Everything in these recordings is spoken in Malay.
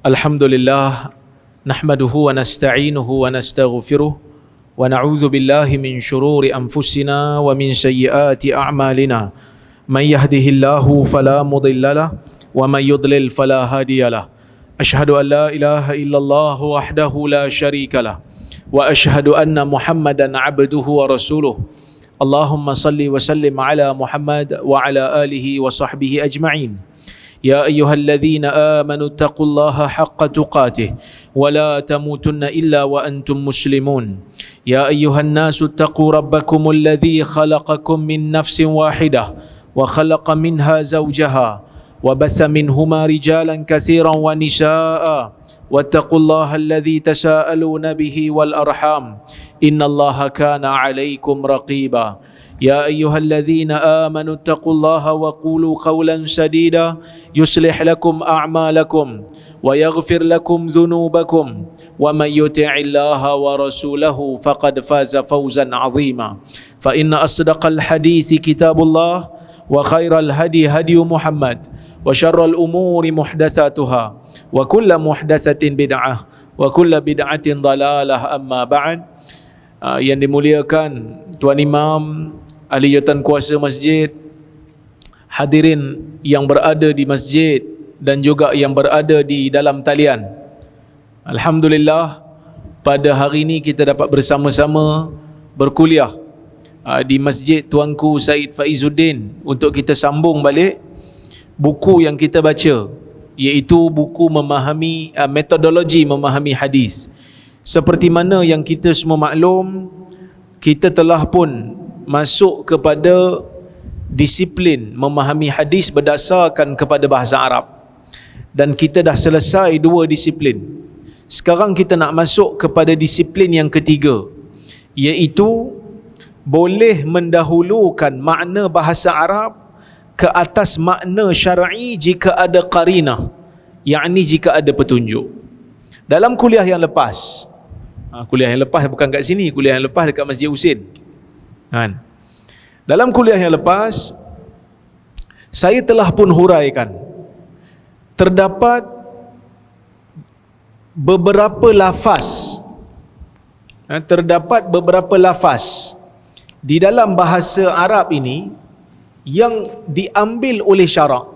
Alhamdulillah, nahmaduhu wa nasta'inuhu wa nastaghfiruh wa na'udzu billahi min shururi anfusina wa min sayyiati a'malina. Man yahdihillahu fala mudilla lahu wa man yudlil fala hadiya lahu. Asyhadu an la ilaha illallah wahdahu la syarika lahu wa asyhadu anna Muhammadan 'abduhu wa rasuluh. Allahumma salli wa sallim ala Muhammad wa ala alihi wa sahbihi ajma'in. يا أيها الذين آمنوا اتقوا الله حق تقاته ولا تموتن إلا وأنتم مسلمون. يا أيها الناس اتقوا ربكم الذي خلقكم من نفس واحدة وخلق منها زوجها وبث منهما رجالا كثيرا ونساء واتقوا الله الذي تساءلون به والأرحام إن الله كان عليكم رقيبا. يا أيها الذين آمنوا اتقوا الله وقولوا قولا سديدا يصلح لكم أعمالكم ويغفر لكم ذنوبكم ومن يطع الله ورسوله فقد فاز فوزا عظيما. فإن أصدق الحديث كتاب الله وخير الهدي هدي محمد وشر الأمور محدثاتها وكل محدثة بدعة وكل بدعة ضلالة. أما بعد, yang dimuliakan Tuan Imam, ahli jawatan kuasa masjid, hadirin yang berada di masjid dan juga yang berada di dalam talian. Alhamdulillah, pada hari ini kita dapat bersama-sama berkuliah di Masjid Tuanku Said Faizuddin untuk kita sambung balik buku yang kita baca, iaitu buku memahami metodologi memahami hadis. Seperti mana yang kita semua maklum, kita telah pun masuk kepada disiplin memahami hadis berdasarkan kepada bahasa Arab, dan kita dah selesai 2 disiplin. Sekarang kita nak masuk kepada disiplin yang ketiga, iaitu boleh mendahulukan makna bahasa Arab ke atas makna syar'i jika ada qarinah, yakni jika ada petunjuk. Dalam kuliah yang lepas, kuliah yang lepas bukan kat sini, kuliah yang lepas dekat Masjid Husin. Dalam kuliah yang lepas, saya telah pun huraikan terdapat beberapa lafaz, di dalam bahasa Arab ini yang diambil oleh syarak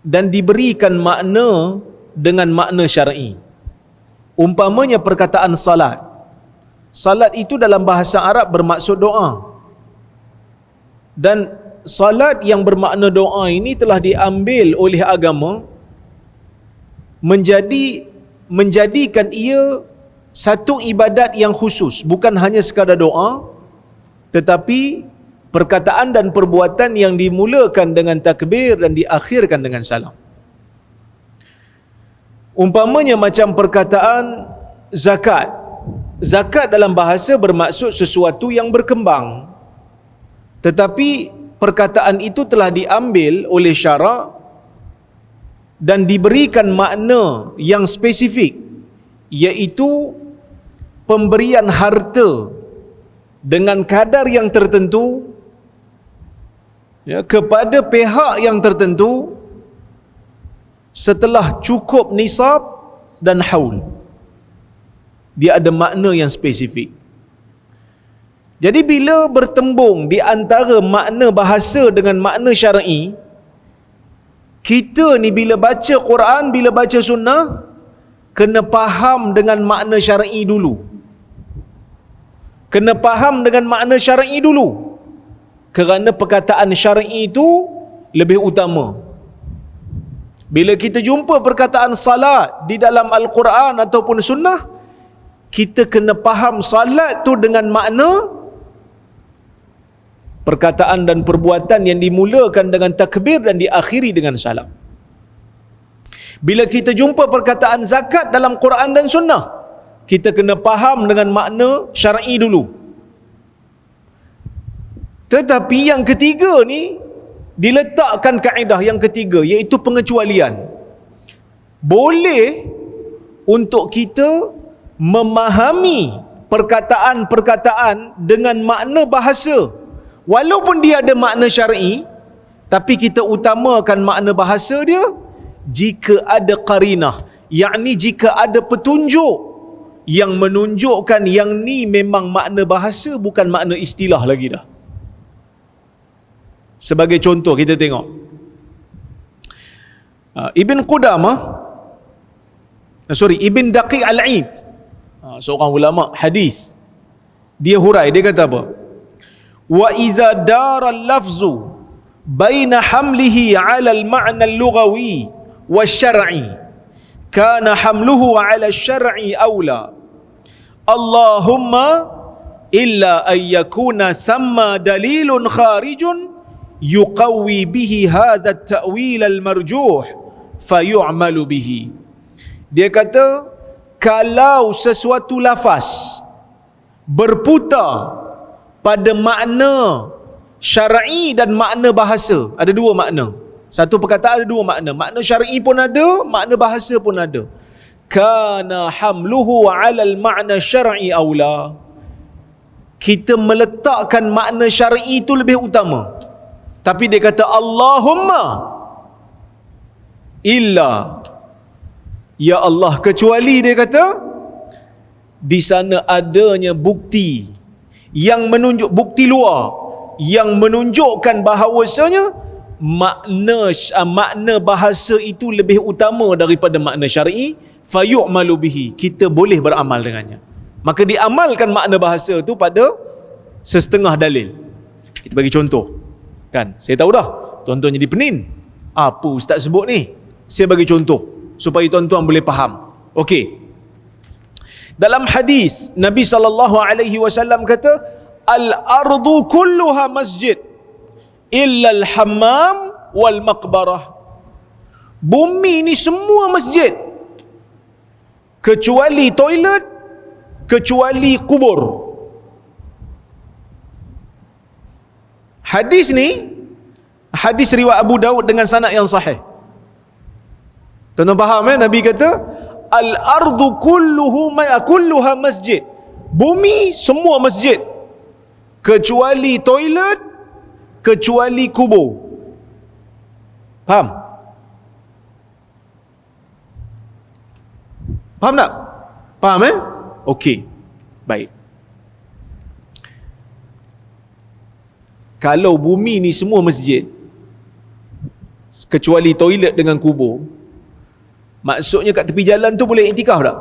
dan diberikan makna dengan makna syar'i. Umpamanya perkataan salat. Salat itu dalam bahasa Arab bermaksud doa, dan salat yang bermakna doa ini telah diambil oleh agama menjadikan ia satu ibadat yang khusus, bukan hanya sekadar doa, tetapi perkataan dan perbuatan yang dimulakan dengan takbir dan diakhirkan dengan salam. Umpamanya macam perkataan zakat. Zakat dalam bahasa bermaksud sesuatu yang berkembang, tetapi perkataan itu telah diambil oleh syarak dan diberikan makna yang spesifik, iaitu pemberian harta dengan kadar yang tertentu kepada pihak yang tertentu setelah cukup nisab dan haul. Dia ada makna yang spesifik. Jadi bila bertembung di antara makna bahasa dengan makna syar'i, kita ni bila baca Quran, bila baca sunnah, kena faham dengan makna syar'i dulu. Kena faham dengan makna syar'i dulu, kerana perkataan syar'i itu lebih utama. Bila kita jumpa perkataan salat di dalam Al-Quran ataupun sunnah, kita kena faham salat tu dengan makna perkataan dan perbuatan yang dimulakan dengan takbir dan diakhiri dengan salam. Bila kita jumpa perkataan zakat dalam Quran dan sunnah, kita kena faham dengan makna syar'i dulu. Tetapi yang ketiga ni diletakkan kaedah yang ketiga, iaitu pengecualian. Boleh untuk kita memahami perkataan-perkataan dengan makna bahasa, walaupun dia ada makna syar'i, tapi kita utamakan makna bahasa dia, jika ada qarinah, yakni jika ada petunjuk yang menunjukkan yang ni memang makna bahasa, bukan makna istilah lagi dah. Sebagai contoh kita tengok Ibn Daqiq Al-Aid, seorang ulama hadis, dia hurai, dia kata apa? Wa idza dara al-lafzu baina hamlihi 'ala al-ma'na al-lughawi wasyar'i kana hamluhu 'ala asy-syar'i aula. Allahumma illa ay yakuna thamma dalilun kharijun yuqawwi bihi hadha at-ta'wil al-marjuh fayu'malu bihi. Dia kata, kalau sesuatu lafaz berputar pada makna syar'i dan makna bahasa, ada dua makna. Satu perkataan ada dua makna. Makna syar'i pun ada, makna bahasa pun ada. Kana hamluhu 'ala al-ma'na syar'i aula. Kita meletakkan makna syar'i itu lebih utama. Tapi dia kata Allahumma illa, ya Allah, kecuali dia kata di sana adanya bukti yang menunjuk, bukti luar yang menunjukkan bahawasanya makna bahasa itu lebih utama daripada makna syar'i, fayu'malu bihi, kita boleh beramal dengannya. Maka diamalkan makna bahasa itu pada sesetengah dalil. Kita bagi contoh. Kan, saya tahu dah tuan-tuan jadi penin. Apa ustaz sebut ni? Saya bagi contoh supaya tuan-tuan boleh faham. Okey. Dalam hadis Nabi SAW kata, al-ardu kulluha masjid illa al-hammam wal maqbarah. Bumi ni semua masjid kecuali toilet, kecuali kubur. Hadis ni hadis riwayat Abu Daud dengan sanad yang sahih. Tuan-tuan faham Nabi kata al-ardu kulluha masjid. Bumi semua masjid kecuali toilet, kecuali kubur. Faham? Faham tak? Faham Okey. Baik. Kalau bumi ni semua masjid kecuali toilet dengan kubur, maksudnya kat tepi jalan tu boleh iktikaf tak?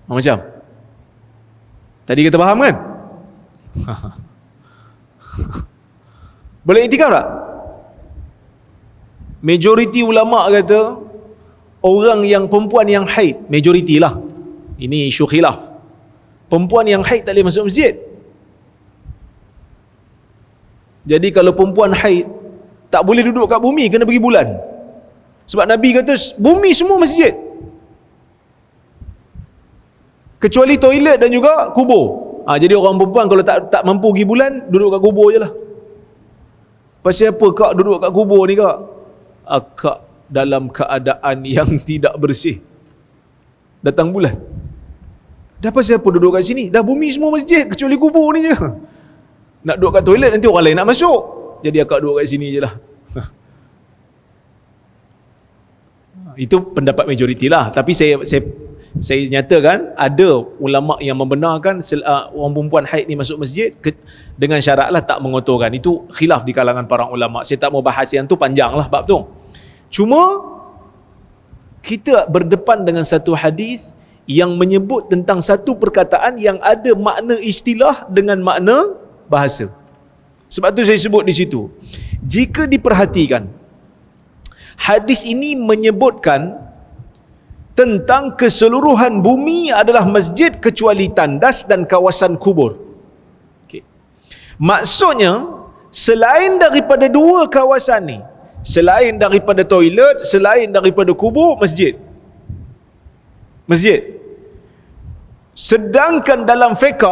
Macam tadi kita faham kan? Boleh iktikaf tak? Majoriti ulama kata orang yang perempuan yang haid, majoriti lah, ini isu khilaf, perempuan yang haid tak boleh masuk masjid. Jadi kalau perempuan haid tak boleh duduk kat bumi, kena pergi bulan. Sebab Nabi kata bumi semua masjid kecuali toilet dan juga kubur. Jadi orang perempuan kalau tak mampu pergi bulan, duduk kat kubur je lah. Pasal apa kak duduk kat kubur ni kak? Kak dalam keadaan yang tidak bersih, datang bulan. Dah pasal apa duduk kat sini? Dah bumi semua masjid kecuali kubur ni je. Nak duduk kat toilet nanti orang lain nak masuk. Jadi akak duduk kat sini je lah. Itu pendapat majoriti lah. Tapi saya nyatakan ada ulama yang membenarkan orang perempuan haid ni masuk masjid dengan syarat lah tak mengotorkan. Itu khilaf di kalangan para ulama. Saya tak mau bahas yang tu, panjang lah bab tu. Cuma kita berdepan dengan satu hadis yang menyebut tentang satu perkataan yang ada makna istilah dengan makna bahasa. Sebab tu saya sebut di situ. Jika diperhatikan, hadis ini menyebutkan tentang keseluruhan bumi adalah masjid kecuali tandas dan kawasan kubur. Okay. Maksudnya, selain daripada dua kawasan ni, selain daripada toilet, selain daripada kubur, masjid. Masjid. Sedangkan dalam fiqh,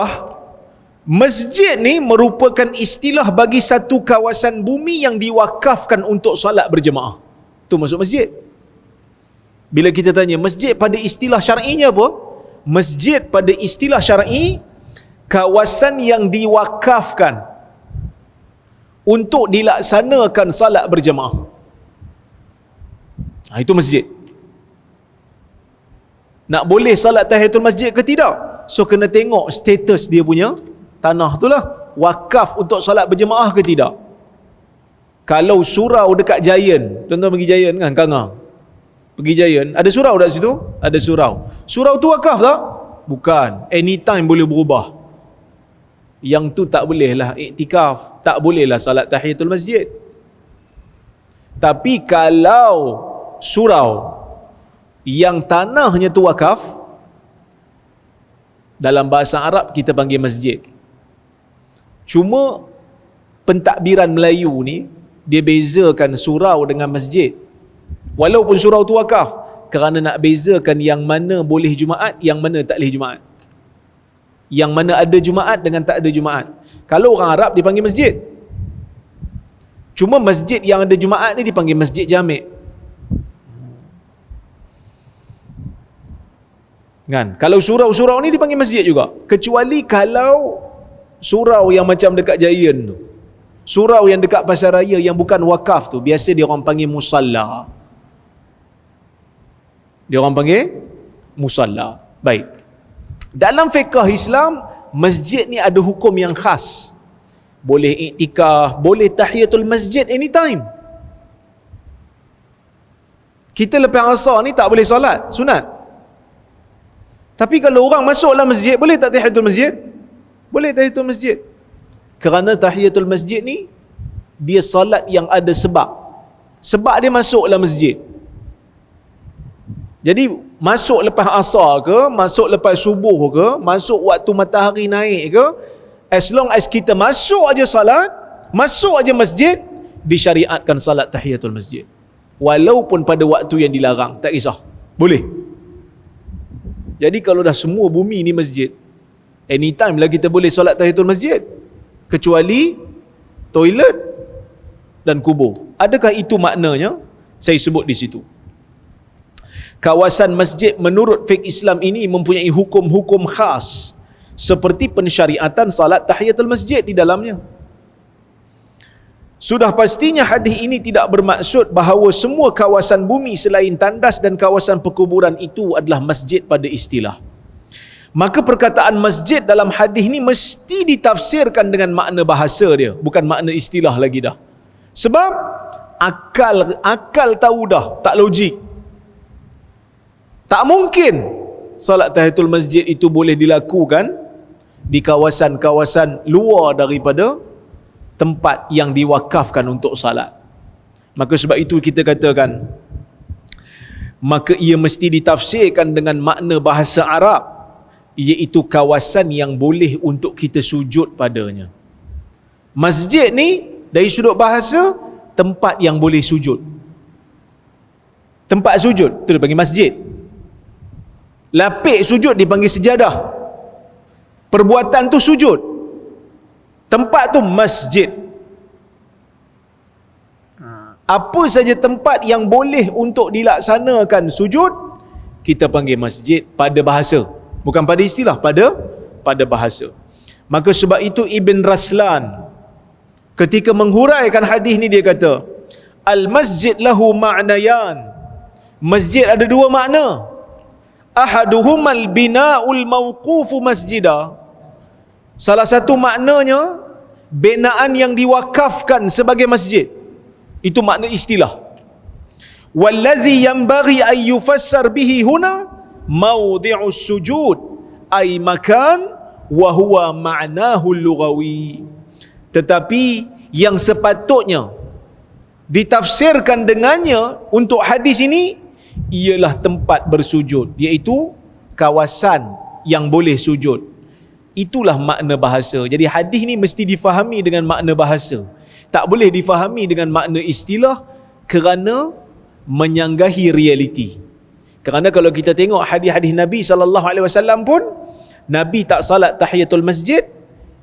masjid ni merupakan istilah bagi satu kawasan bumi yang diwakafkan untuk solat berjemaah. Tu masuk masjid. Bila kita tanya masjid pada istilah syar'inya apa? Masjid pada istilah syar'i, kawasan yang diwakafkan untuk dilaksanakan salat berjemaah. Itu masjid. Nak boleh salat tahiyatul masjid ke tidak? So kena tengok status dia punya tanah tu lah. Wakaf untuk salat berjemaah ke tidak? Kalau surau dekat Giant, tuan-tuan pergi Giant kan, Kangang, pergi Giant, ada surau dekat situ? Ada surau. Surau tu wakaf tak? Bukan. Anytime boleh berubah. Yang tu tak boleh lah iktikaf, tak boleh lah salat tahiyatul masjid. Tapi kalau surau yang tanahnya tu wakaf, dalam bahasa Arab kita panggil masjid. Cuma pentadbiran Melayu ni dia bezakan surau dengan masjid. Walaupun surau tu wakaf, kerana nak bezakan yang mana boleh Jumaat, yang mana tak boleh Jumaat. Yang mana ada Jumaat dengan tak ada Jumaat. Kalau orang Arab dipanggil masjid. Cuma masjid yang ada Jumaat ni dipanggil masjid Jami'. Kan? Kalau surau-surau ni dipanggil masjid juga. Kecuali kalau surau yang macam dekat Giant tu. Surau yang dekat pasar raya yang bukan wakaf tu, biasa dia orang panggil musalla. Dia orang panggil musalla. Baik. Dalam fiqh Islam, masjid ni ada hukum yang khas. Boleh iktikaf, boleh tahiyatul masjid anytime. Kita lepas asar ni tak boleh solat sunat. Tapi kalau orang masuk dalam masjid, boleh tak tahiyatul masjid? Boleh tahiyatul masjid. Kerana tahiyatul masjid ni, dia solat yang ada sebab. Sebab dia masuk dalam masjid. Jadi, masuk lepas asar ke, masuk lepas subuh ke, masuk waktu matahari naik ke, as long as kita masuk aja salat, masuk aja masjid, disyariatkan salat tahiyatul masjid. Walaupun pada waktu yang dilarang, tak kisah. Boleh. Jadi kalau dah semua bumi ni masjid, anytime lah kita boleh solat tahiyatul masjid, kecuali toilet dan kubur. Adakah itu maknanya? Saya sebut di situ. Kawasan masjid menurut fiqh Islam ini mempunyai hukum-hukum khas seperti pensyariatan salat tahiyatul masjid di dalamnya. Sudah pastinya hadis ini tidak bermaksud bahawa semua kawasan bumi selain tandas dan kawasan perkuburan itu adalah masjid pada istilah. Maka perkataan masjid dalam hadis ini mesti ditafsirkan dengan makna bahasa dia, bukan makna istilah lagi dah. Sebab akal tahu dah, tak logik. Tak mungkin salat tahiyatul masjid itu boleh dilakukan di kawasan-kawasan luar daripada tempat yang diwakafkan untuk salat. Maka sebab itu kita katakan, maka ia mesti ditafsirkan dengan makna bahasa Arab, iaitu kawasan yang boleh untuk kita sujud padanya. Masjid ni dari sudut bahasa, tempat yang boleh sujud. Tempat sujud tu dipanggil masjid. Lapik sujud dipanggil sejadah. Perbuatan tu sujud. Tempat tu masjid. Apa saja tempat yang boleh untuk dilaksanakan sujud, kita panggil masjid pada bahasa. Bukan pada istilah, pada bahasa. Maka sebab itu Ibn Raslan ketika menghuraikan hadis ni dia kata, al-masjid lahu ma'nayan. Masjid ada dua makna. Ahaduhumal bina'ul mawqufu masjidah. Salah satu maknanya binaan yang diwakafkan sebagai masjid. Itu makna istilah. Wallazi yanbaghi ay yufassar bihi huna mawdi'us sujud ay makan wa huwa ma'nahu lughawi. Tetapi yang sepatutnya ditafsirkan dengannya untuk hadis ini ialah tempat bersujud, iaitu kawasan yang boleh sujud. Itulah makna bahasa. Jadi hadis ni mesti difahami dengan makna bahasa. Tak boleh difahami dengan makna istilah kerana menyanggahi realiti. Kerana kalau kita tengok hadis-hadis Nabi SAW pun, Nabi tak salat tahiyatul masjid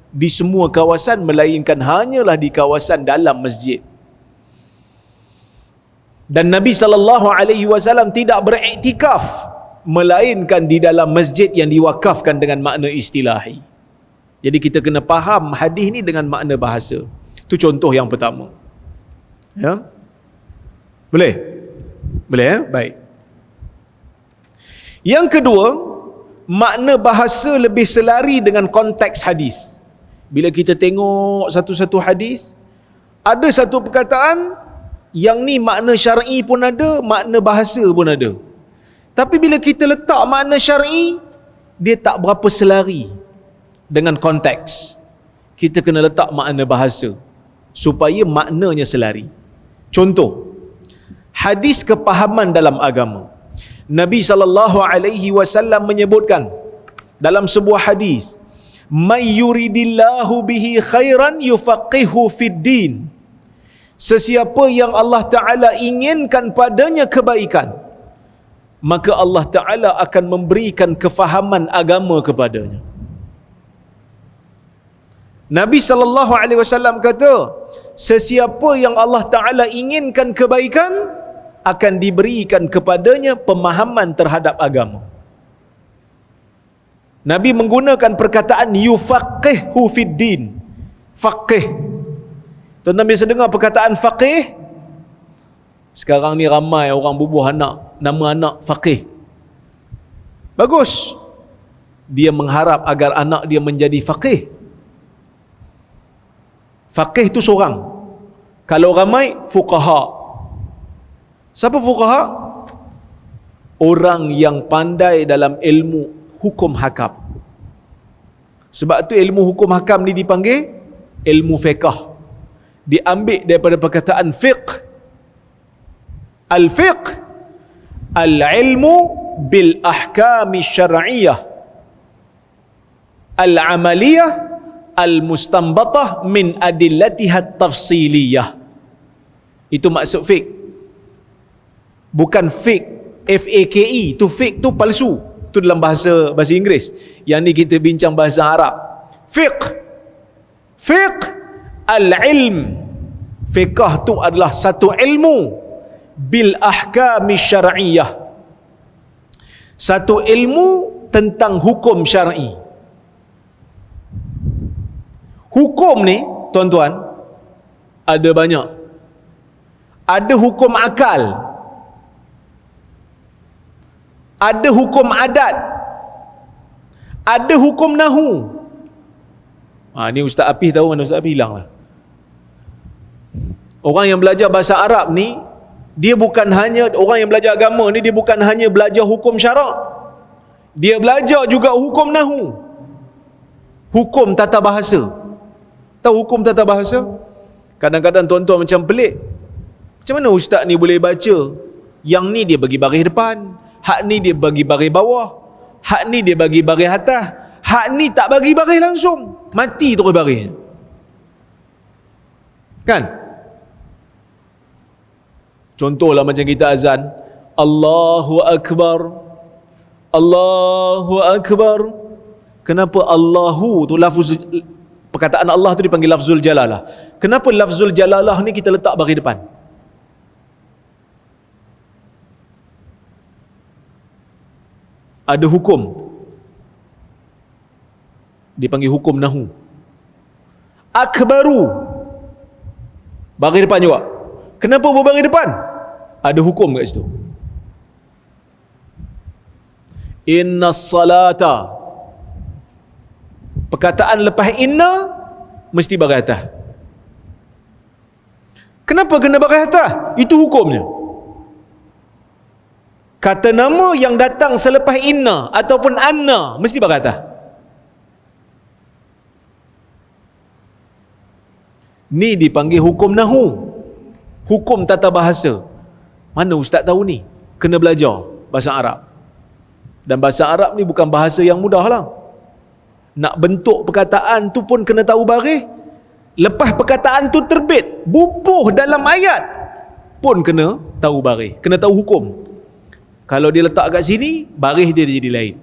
di semua kawasan, melainkan hanyalah di kawasan dalam masjid. Dan Nabi SAW tidak beriktikaf melainkan di dalam masjid yang diwakafkan dengan makna istilahi. Jadi kita kena faham hadis ni dengan makna bahasa. Itu contoh yang pertama. Ya. Boleh? Boleh ya? Baik. Yang kedua, makna bahasa lebih selari dengan konteks hadis. Bila kita tengok satu-satu hadis, ada satu perkataan yang ni makna syar'i pun ada, makna bahasa pun ada. Tapi bila kita letak makna syar'i, dia tak berapa selari dengan konteks. Kita kena letak makna bahasa supaya maknanya selari. Contoh, hadis kepahaman dalam agama. Nabi SAW menyebutkan dalam sebuah hadis, may yuridillahu bihi khairan yufaqihu fid din. Sesiapa yang Allah Ta'ala inginkan padanya kebaikan, maka Allah Ta'ala akan memberikan kefahaman agama kepadanya. Nabi SAW kata, sesiapa yang Allah Ta'ala inginkan kebaikan, akan diberikan kepadanya pemahaman terhadap agama. Nabi menggunakan perkataan yufaqihu fid din. Faqih. Tuan-tuan biasa dengar perkataan faqih? Sekarang ni ramai orang bubuh anak, nama anak faqih. Bagus. Dia mengharap agar anak dia menjadi faqih. Faqih tu seorang. Kalau ramai, fuqaha. Siapa fuqaha? Orang yang pandai dalam ilmu hukum hakam. Sebab tu ilmu hukum hakam ni dipanggil ilmu fiqh. Diambil daripada perkataan fiqh. Al-fiqh al-ilmu bil ahkami syar'iyyah al-amaliyah al-mustanbatah min adillatiha tafsiliyah. Itu maksud fiqh. Bukan fake, F-A-K-E, tu fake tu palsu. Tu dalam bahasa Inggeris. Yang ni kita bincang bahasa Arab. Fiqh. Fiqh al-ilm. Fiqh tu adalah satu ilmu bil ahkami syar'iyyah. Satu ilmu tentang hukum syar'i. Hukum ni, tuan-tuan, ada banyak. Ada hukum akal, ada hukum adat, ada hukum nahu. Ni Ustaz Apih tahu mana Ustaz Apih hilang lah. Orang yang belajar bahasa Arab ni, dia bukan hanya, orang yang belajar agama ni, dia bukan hanya belajar hukum syarak, dia belajar juga hukum nahu, hukum tata bahasa. Tahu hukum tata bahasa? Kadang-kadang tuan-tuan macam pelik, macam mana ustaz ni boleh baca yang ni dia bagi baris depan, hak ni dia bagi baris bawah, hak ni dia bagi baris atas, hak ni tak bagi baris langsung, mati terus baris kan? Contohlah macam kita azan, Allahu Akbar, Allahu Akbar. Kenapa Allahu tu lafuz, perkataan Allah tu dipanggil lafzul jalalah? Kenapa lafzul jalalah ni kita letak baris depan? Ada hukum, dipanggil hukum nahu. Akbaru, baris depan juga. Kenapa berbaris depan? Ada hukum kat situ. Inna salata, perkataan lepas inna mesti baris atas. Kenapa kena baris atas? Itu hukumnya. Kata nama yang datang selepas inna ataupun anna mesti baris atas. Ni dipanggil hukum nahu, hukum tata bahasa. Mana ustaz tahu ni? Kena belajar bahasa Arab. Dan bahasa Arab ni bukan bahasa yang mudah lah. Nak bentuk perkataan tu pun kena tahu baris. Lepas perkataan tu terbit, bubuh dalam ayat pun kena tahu baris, kena tahu hukum. Kalau dia letak kat sini, baris dia jadi lain.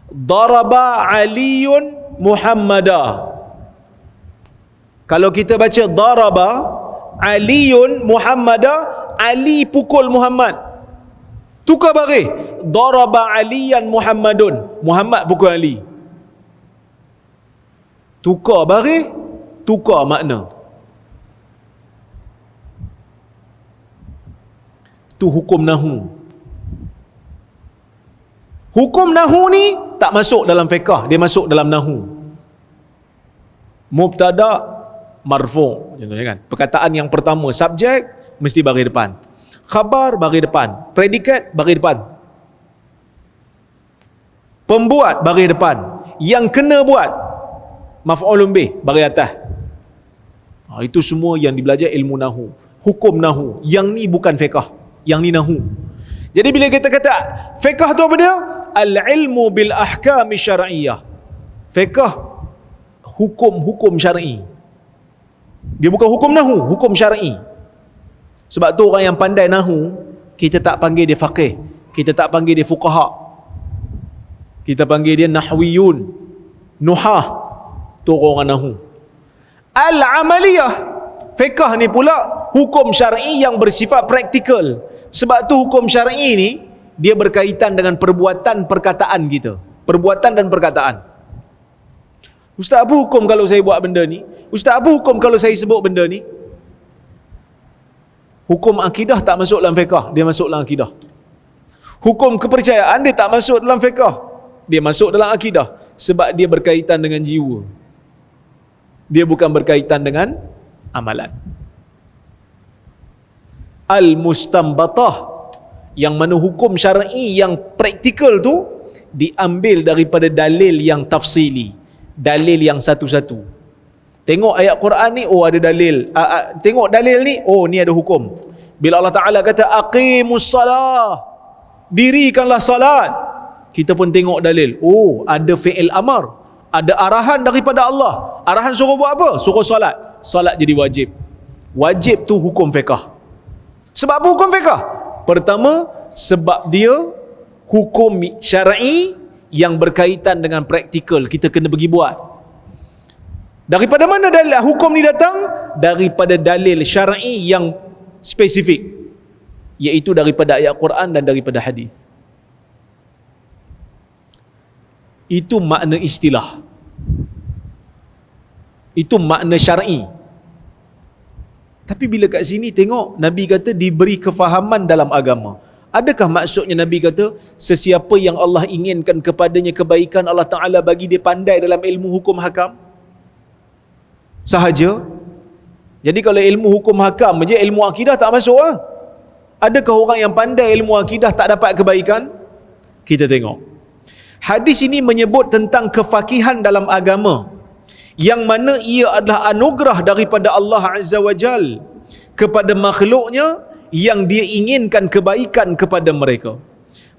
Daraba Aliyun Muhammada. Kalau kita baca daraba Aliyun Muhammada, Ali pukul Muhammad, tukar baris. Daraba Aliyan Muhammadun, Muhammad pukul Ali. Tukar baris, tukar makna. Tu hukum nahu. Hukum nahu ni tak masuk dalam fiqh, dia masuk dalam nahu. Mubtada marfu', contohnya kan. Perkataan yang pertama, subjek mesti baris depan. Khabar baris depan, predikat baris depan. Pembuat baris depan, yang kena buat maf'ulun bih baris atas. Itu semua yang dibelajar ilmu nahu, hukum nahu. Yang ni bukan fiqh, yang ni nahu. Jadi bila kita kata fiqh tu apa dia? Al-ilmu bil ahkam syar'iyyah. Fiqh hukum-hukum syar'i. Dia bukan hukum nahu, hukum syar'i. Sebab tu orang yang pandai nahu, kita tak panggil dia faqih, kita tak panggil dia fuqaha, kita panggil dia nahwiyun, nuhah. Tu orang nahu. Al-amaliyah, fiqh ni pula hukum syar'i yang bersifat praktikal. Sebab tu hukum syar'i ni dia berkaitan dengan perbuatan perkataan kita. Perbuatan dan perkataan. Ustaz, apa hukum kalau saya buat benda ni? Ustaz, apa hukum kalau saya sebut benda ni? Hukum akidah tak masuk dalam fiqh, dia masuk dalam akidah. Hukum kepercayaan dia tak masuk dalam fiqh, dia masuk dalam akidah. Sebab dia berkaitan dengan jiwa, dia bukan berkaitan dengan amalan. Al-mustanbatah, yang mana hukum syar'i yang praktikal tu diambil daripada dalil yang tafsili, dalil yang satu-satu. Tengok ayat Quran ni, oh ada dalil. Tengok dalil ni, oh ni ada hukum. Bila Allah Ta'ala kata aqimus salah, dirikanlah salat, kita pun tengok dalil, oh ada fi'il amar, ada arahan daripada Allah. Arahan suruh buat apa? Suruh salat. Salat jadi wajib. Wajib tu hukum fiqh. Sebab apa hukum fiqh? Pertama, sebab dia hukum syar'i yang berkaitan dengan praktikal, kita kena pergi buat. Daripada mana dalil hukum ni datang? Daripada dalil syar'i yang spesifik, iaitu daripada ayat Quran dan daripada hadis. Itu makna istilah, itu makna syar'i. Tapi bila kat sini tengok, Nabi kata diberi kefahaman dalam agama. Adakah maksudnya Nabi kata sesiapa yang Allah inginkan kepadanya kebaikan, Allah Ta'ala bagi dia pandai dalam ilmu hukum hakam sahaja? Jadi kalau ilmu hukum hakam je, ilmu akidah tak masuk lah. Adakah orang yang pandai ilmu akidah tak dapat kebaikan? Kita tengok hadis ini menyebut tentang kefakihan dalam agama, yang mana ia adalah anugerah daripada Allah Azza wa Jal kepada makhluknya yang dia inginkan kebaikan kepada mereka.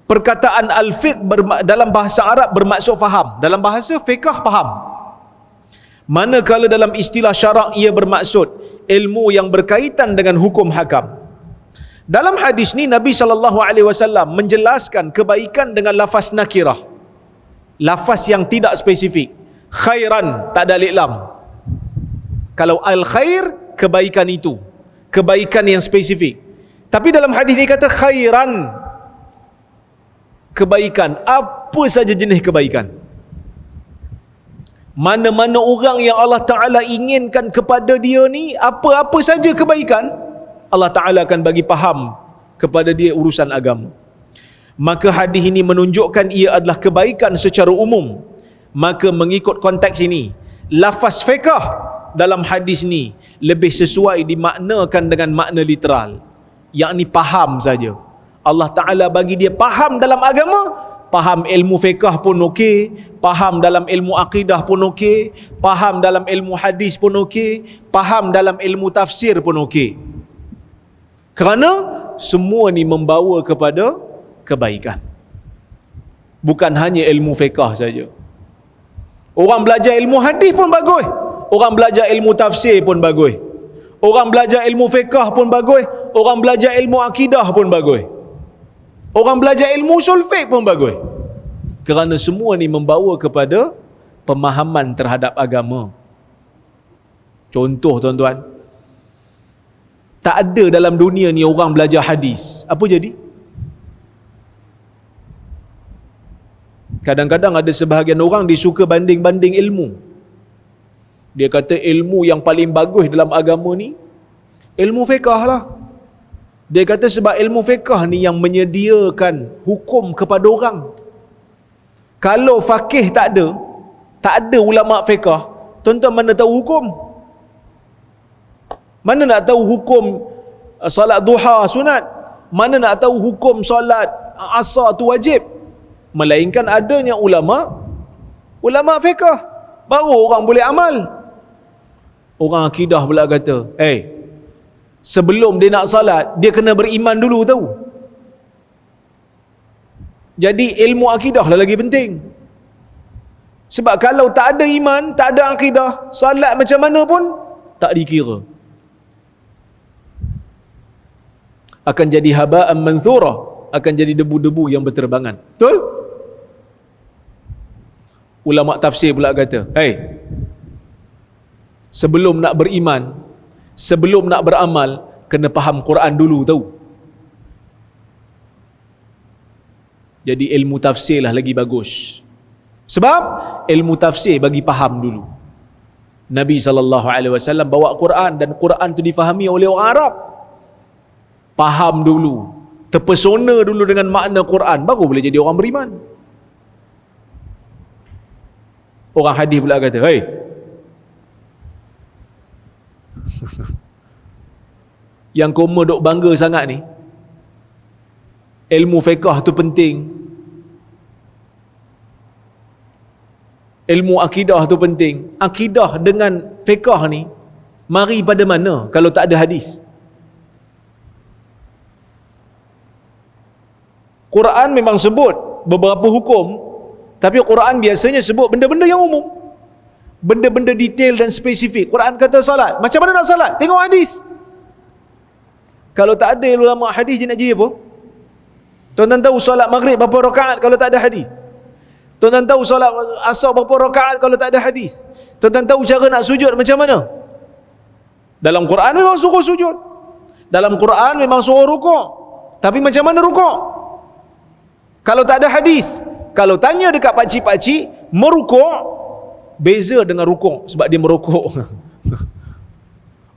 Perkataan al-fiqh dalam bahasa Arab bermaksud faham. Dalam bahasa fiqh faham. Manakala dalam istilah syarak ia bermaksud ilmu yang berkaitan dengan hukum hakam. Dalam hadis ni Nabi SAW menjelaskan kebaikan dengan lafaz nakirah, lafaz yang tidak spesifik. Khairan, tak ada alif lam. Kalau al-khair, kebaikan itu, kebaikan yang spesifik. Tapi dalam hadis ni kata khairan, kebaikan, apa saja jenis kebaikan. Mana-mana orang yang Allah Ta'ala inginkan kepada dia ni, apa-apa saja kebaikan, Allah Ta'ala akan bagi faham kepada dia urusan agama. Maka hadis ini menunjukkan ia adalah kebaikan secara umum. Maka mengikut konteks ini, lafaz fiqh dalam hadis ni lebih sesuai dimaknakan dengan makna literal, yakni faham saja. Allah Ta'ala bagi dia faham dalam agama, faham ilmu fiqh pun okey, faham dalam ilmu akidah pun okey, faham dalam ilmu hadis pun okey, faham dalam ilmu tafsir pun okey. Kerana semua ni membawa kepada kebaikan, bukan hanya ilmu fiqh saja. Orang belajar ilmu hadis pun bagus, orang belajar ilmu tafsir pun bagus, orang belajar ilmu fiqh pun bagus, orang belajar ilmu akidah pun bagus, orang belajar ilmu usul fiqh pun bagus. Kerana semua ni membawa kepada pemahaman terhadap agama. Contoh tuan-tuan, tak ada dalam dunia ni orang belajar hadis, apa jadi? Kadang-kadang ada sebahagian orang disuka banding-banding ilmu. Dia kata ilmu yang paling bagus dalam agama ni ilmu fiqh lah. Dia kata sebab ilmu fiqh ni yang menyediakan hukum kepada orang. Kalau faqih tak ada ulama fiqh, tuan-tuan mana tahu hukum? Mana nak tahu hukum salat duha sunat? Mana nak tahu hukum solat asar tu wajib? Melainkan adanya ulama fiqh, baru orang boleh amal. Orang akidah pula kata, sebelum dia nak salat, dia kena beriman dulu tahu. Jadi ilmu akidah lah lagi penting. Sebab kalau tak ada iman, tak ada akidah, salat macam mana pun tak dikira. Akan jadi haba'an manthura, akan jadi debu-debu yang berterbangan. Betul? Ulama tafsir pula kata, sebelum nak beriman, sebelum nak beramal, kena faham Quran dulu tahu. Jadi ilmu tafsir lah lagi bagus. Sebab ilmu tafsir bagi faham dulu. Nabi SAW bawa Quran dan Quran tu difahami oleh orang Arab. Faham dulu, terpesona dulu dengan makna Quran, baru boleh jadi orang beriman. Orang hadis pula kata, yang koma duk bangga sangat ni, ilmu fiqh tu penting, ilmu akidah tu penting. Akidah dengan fiqh ni mari pada mana kalau tak ada hadis? Quran memang sebut beberapa hukum, tapi Quran biasanya sebut benda-benda yang umum, benda-benda detail dan spesifik. Quran kata salat, macam mana nak salat? Tengok hadis. Kalau tak ada ulama hadis, dia nak jadi apa? Tuan-tuan tahu solat maghrib berapa rakaat kalau tak ada hadis? Tuan-tuan tahu solat asar berapa rakaat kalau tak ada hadis? Tuan-tuan tahu cara nak sujud macam mana? Dalam Quran memang suruh sujud, dalam Quran memang suruh rukuk, tapi macam mana rukuk kalau tak ada hadis? Kalau tanya dekat pakcik-pakcik, merukuk beza dengan rukuk, sebab dia merukuk.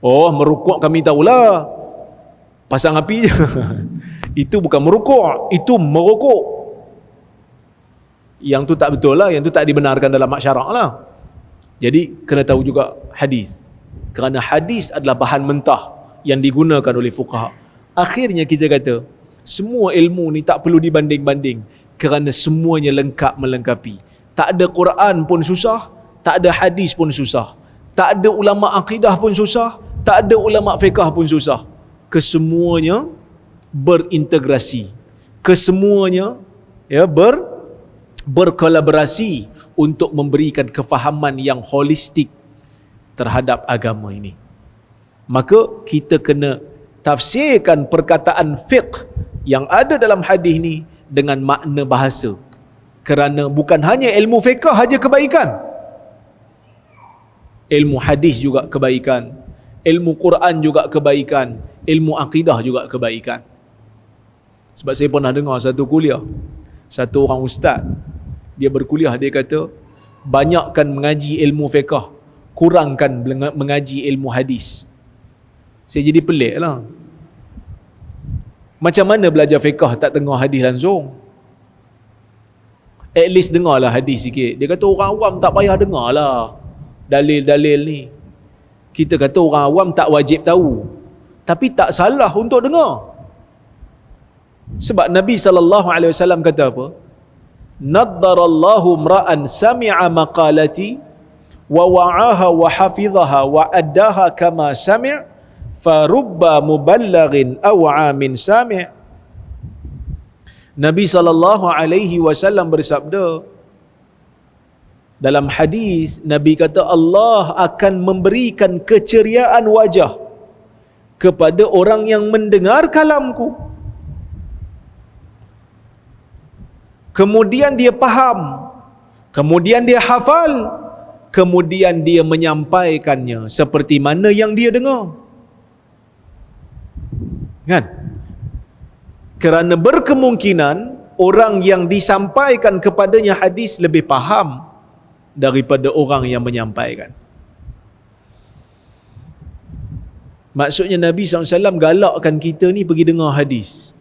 Oh, merukuk kami tahulah, pasang api je. Itu bukan merukuk, itu merukuk. Yang tu tak betul lah, yang tu tak dibenarkan dalam masyarakat lah. Jadi kena tahu juga hadis, kerana hadis adalah bahan mentah yang digunakan oleh fuqaha. Akhirnya kita kata semua ilmu ni tak perlu dibanding-banding, kerana semuanya lengkap melengkapi. Tak ada Quran pun susah, tak ada hadis pun susah, tak ada ulama akidah pun susah, tak ada ulama fiqh pun susah. Kesemuanya berintegrasi, kesemuanya berkolaborasi untuk memberikan kefahaman yang holistik terhadap agama ini. Maka kita kena tafsirkan perkataan fiqh yang ada dalam hadis ni dengan makna bahasa, kerana bukan hanya ilmu fiqh saja kebaikan, ilmu hadis juga kebaikan, ilmu Quran juga kebaikan, ilmu akidah juga kebaikan. Sebab saya pernah dengar satu kuliah, satu orang ustaz, dia berkuliah, dia kata banyakkan mengaji ilmu fiqh, kurangkan mengaji ilmu hadis. Saya jadi pelik lah, macam mana belajar fiqh tak tengok hadis langsung? At least dengarlah hadis sikit. Dia kata orang awam tak payah dengar lah dalil-dalil ni. Kita kata orang awam tak wajib tahu, tapi tak salah untuk dengar. Sebab Nabi SAW kata apa? Naddarallahu mra'an sami'a maqalati wa wa'aha wa hafizaha wa addaha kama sami' farubba muballaghin aw'a min sami'. Nabi SAW bersabda dalam hadis, Nabi kata Allah akan memberikan keceriaan wajah kepada orang yang mendengar kalamku, kemudian dia faham, kemudian dia hafal, kemudian dia menyampaikannya seperti mana yang dia dengar. Kan? Kerana berkemungkinan orang yang disampaikan kepadanya hadis lebih faham daripada orang yang menyampaikan. Maksudnya Nabi SAW galakkan kita ni pergi dengar hadis.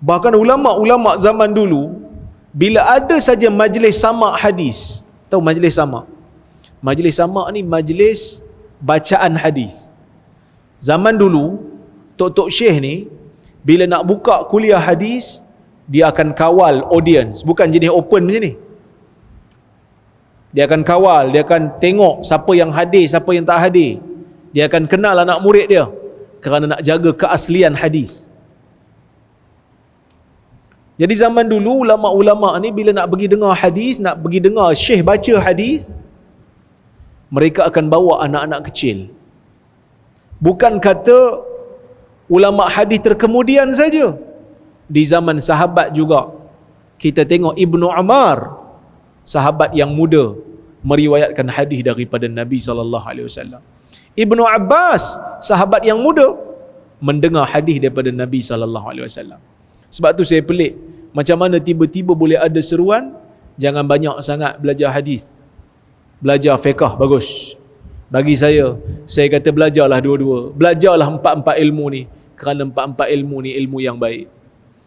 Bahkan ulama-ulama zaman dulu, bila ada saja majlis samak hadis, tahu majlis samak? Majlis samak ni majlis bacaan hadis. Zaman dulu, Tok Syekh ni, bila nak buka kuliah hadis, dia akan kawal audience, bukan jenis open macam ni. Dia akan kawal, dia akan tengok siapa yang hadir, siapa yang tak hadir. Dia akan kenal anak murid dia, kerana nak jaga keaslian hadis. Jadi zaman dulu ulama-ulama ni bila nak pergi dengar hadis, nak pergi dengar syekh baca hadis, mereka akan bawa anak-anak kecil. Bukan kata ulama hadis terkemudian saja. Di zaman sahabat juga, kita tengok Ibnu Umar, sahabat yang muda, meriwayatkan hadis daripada Nabi SAW. Ibnu Abbas, sahabat yang muda, mendengar hadis daripada Nabi SAW. Sebab tu saya pelik, macam mana tiba-tiba boleh ada seruan, jangan banyak sangat belajar hadis, belajar fiqh bagus. Bagi saya kata belajarlah dua-dua. Belajarlah empat-empat ilmu ni, kerana empat-empat ilmu ni ilmu yang baik.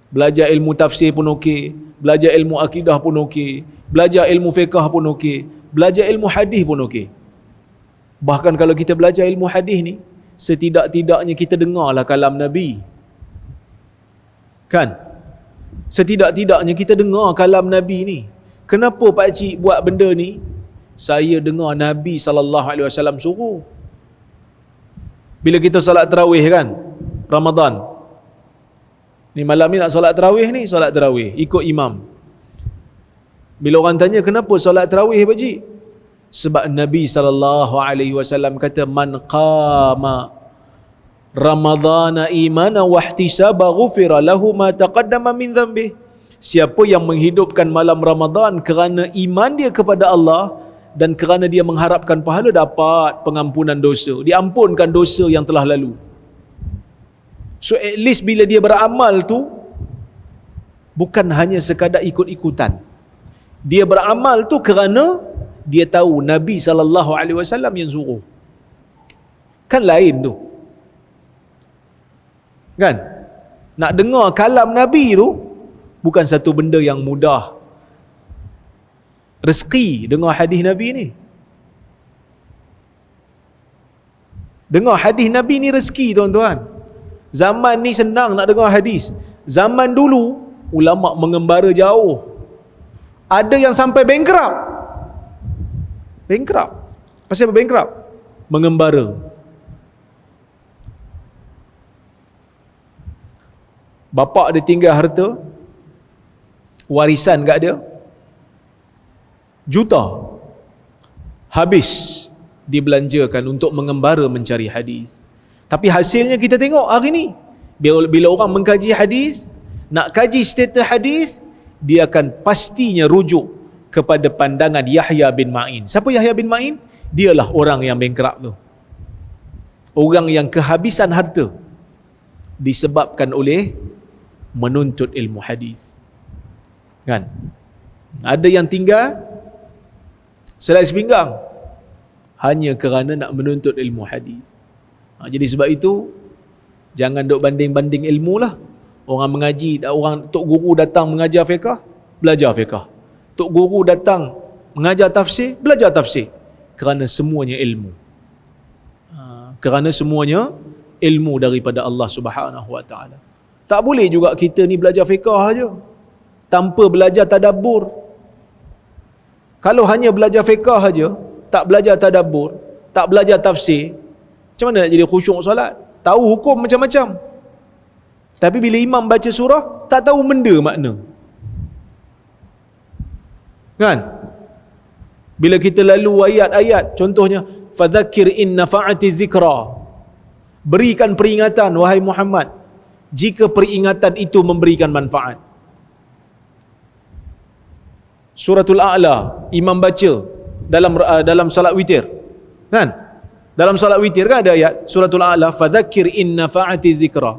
Belajar ilmu tafsir pun okey, belajar ilmu akidah pun okey, belajar ilmu fiqh pun okey, belajar ilmu hadis pun okey. Bahkan kalau kita belajar ilmu hadis ni, setidak-tidaknya kita dengarlah kalam Nabi. Kan? Setidak-tidaknya kita dengar kalam Nabi ni. Kenapa pak cik buat benda ni? Saya dengar Nabi SAW suruh. Bila kita solat tarawih kan, Ramadan, ni malam ni nak solat tarawih ni, solat tarawih ikut imam. Bila orang tanya kenapa solat tarawih pak cik? Sebab Nabi SAW kata, man qama Ramadhana imana wahtisaba ghufira lahu ma taqaddama min dhanbih. Siapa yang menghidupkan malam Ramadan kerana iman dia kepada Allah dan kerana dia mengharapkan pahala, dapat pengampunan dosa, diampunkan dosa yang telah lalu. So at least bila dia beramal tu bukan hanya sekadar ikut-ikutan. Dia beramal tu kerana dia tahu Nabi SAW yang suruh. Kan lain tu. Kan? Nak dengar kalam Nabi tu bukan satu benda yang mudah. Rezeki dengar hadis Nabi ni. Dengar hadis Nabi ni rezeki tuan-tuan. Zaman ni senang nak dengar hadis. Zaman dulu ulama mengembara jauh. Ada yang sampai bankrupt. Bankrupt. Pasal apa bankrupt? Mengembara. Bapak dia tinggal harta, warisan kat dia juta, habis dibelanjakan untuk mengembara mencari hadis. Tapi hasilnya kita tengok hari ni, bila orang mengkaji hadis, nak kaji status hadis, dia akan pastinya rujuk kepada pandangan Yahya bin Ma'in. Siapa Yahya bin Ma'in? Dialah orang yang bankrupt tu, orang yang kehabisan harta disebabkan oleh menuntut ilmu hadis. Kan? Ada yang tinggal selai sepinggang hanya kerana nak menuntut ilmu hadis. Jadi sebab itu jangan duk banding-banding ilmu lah. Orang mengaji, orang tok guru datang mengajar fiqh, belajar fiqh. Tok guru datang mengajar tafsir, belajar tafsir. Kerana semuanya ilmu. Kerana semuanya ilmu daripada Allah Subhanahu Wa Taala. Tak boleh juga kita ni belajar fiqh aja tanpa belajar tadabbur. Kalau hanya belajar fiqh aja, tak belajar tadabbur, tak belajar tafsir, macam mana nak jadi khusyuk solat? Tahu hukum macam-macam, tapi bila imam baca surah, tak tahu benda makna. Kan? Bila kita lalu ayat-ayat, contohnya fadzakir in nafa'ati zikra, berikan peringatan wahai Muhammad jika peringatan itu memberikan manfaat. Suratul A'la imam baca dalam salat witir. Kan? Dalam salat witir kan ada ayat Suratul A'la, fadzakir in nafa'ati zikra.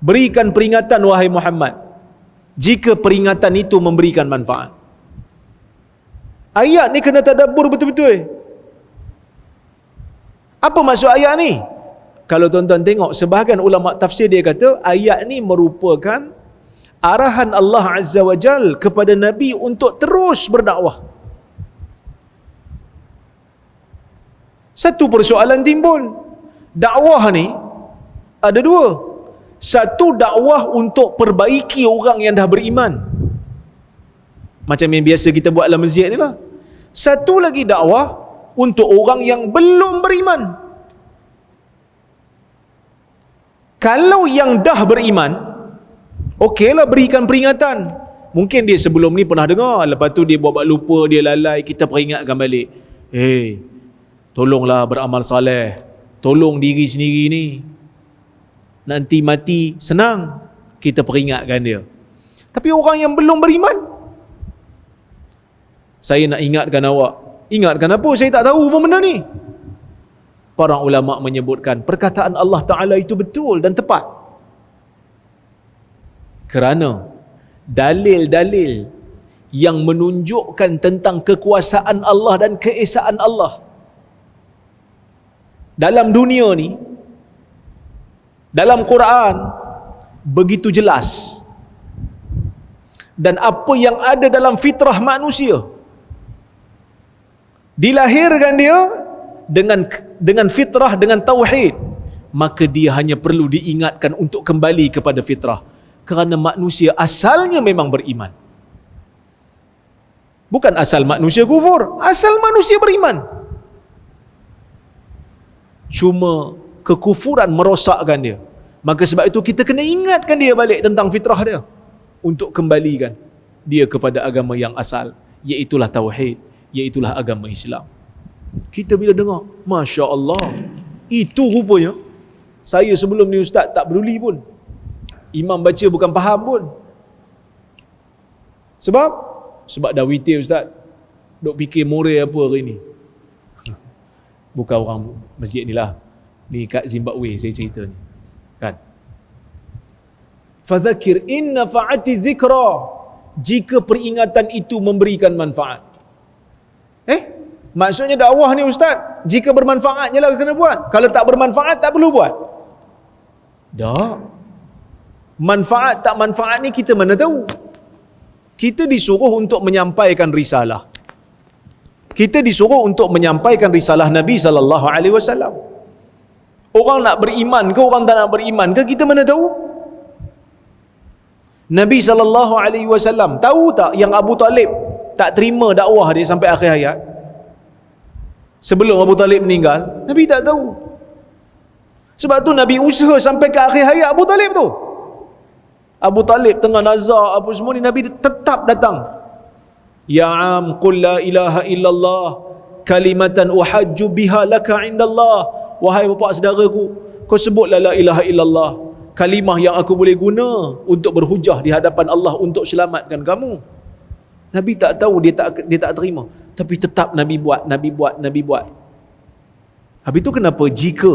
Berikan peringatan wahai Muhammad jika peringatan itu memberikan manfaat. Ayat ni kena tadabbur betul-betul. Apa maksud ayat ni? Kalau tuan-tuan tengok, sebahagian ulama tafsir dia kata ayat ni merupakan arahan Allah Azza wa Jal kepada Nabi untuk terus berdakwah. Satu persoalan timbul. Dakwah ni ada dua. Satu, dakwah untuk perbaiki orang yang dah beriman, macam yang biasa kita buat dalam masjid ni lah. Satu lagi, dakwah untuk orang yang belum beriman. Kalau yang dah beriman, okeylah berikan peringatan. Mungkin dia sebelum ni pernah dengar, lepas tu dia buat lupa, dia lalai, kita peringatkan balik. Tolonglah beramal soleh. Tolong diri sendiri ni. Nanti mati senang. Kita peringatkan dia. Tapi orang yang belum beriman, saya nak ingatkan awak. Ingatkan apa? Saya tak tahu pun benda ni. Para ulama menyebutkan perkataan Allah Ta'ala itu betul dan tepat. Kerana dalil-dalil yang menunjukkan tentang kekuasaan Allah dan keesaan Allah dalam dunia ni, dalam Quran, begitu jelas. Dan apa yang ada dalam fitrah manusia, dilahirkan dia dengan fitrah, dengan tauhid, maka dia hanya perlu diingatkan untuk kembali kepada fitrah. Kerana manusia asalnya memang beriman. Bukan asal manusia kufur, asal manusia beriman. Cuma kekufuran merosakkan dia. Maka sebab itu kita kena ingatkan dia balik tentang fitrah dia, untuk kembalikan dia kepada agama yang asal, iaitulah tauhid, iaitulah agama Islam. Kita bila dengar, Masya Allah, itu rupanya saya sebelum ni ustaz tak peduli pun. Imam baca bukan faham pun. Sebab dah witir ustaz, duk fikir moral apa hari ni. Bukan orang masjid ni lah, ni kat Zimbabwe saya cerita ni kan. Fadzakir in nafa'ati zikra, jika peringatan itu memberikan manfaat. Maksudnya dakwah ni ustaz, jika bermanfaat je lah kena buat. Kalau tak bermanfaat tak perlu buat. Tak. Manfaat tak manfaat ni kita mana tahu. Kita disuruh untuk menyampaikan risalah. Kita disuruh untuk menyampaikan risalah Nabi SAW. Orang nak beriman ke, orang tak nak beriman ke, kita mana tahu? Nabi SAW tahu tak yang Abu Talib tak terima dakwah dia sampai akhir hayat? Sebelum Abu Talib meninggal, Nabi tak tahu. Sebab tu Nabi usaha sampai ke akhir hayat Abu Talib tu. Abu Talib tengah nazar apa semua ni, Nabi tetap datang. Ya am qul la ilaha illallah kalimatan uhajju biha laka indallah. Wahai bapa saudaraku, kau sebutlah la ilaha illallah, kalimah yang aku boleh guna untuk berhujah di hadapan Allah untuk selamatkan kamu. Nabi tak tahu, dia tak terima, tapi tetap Nabi buat. Habis tu kenapa jika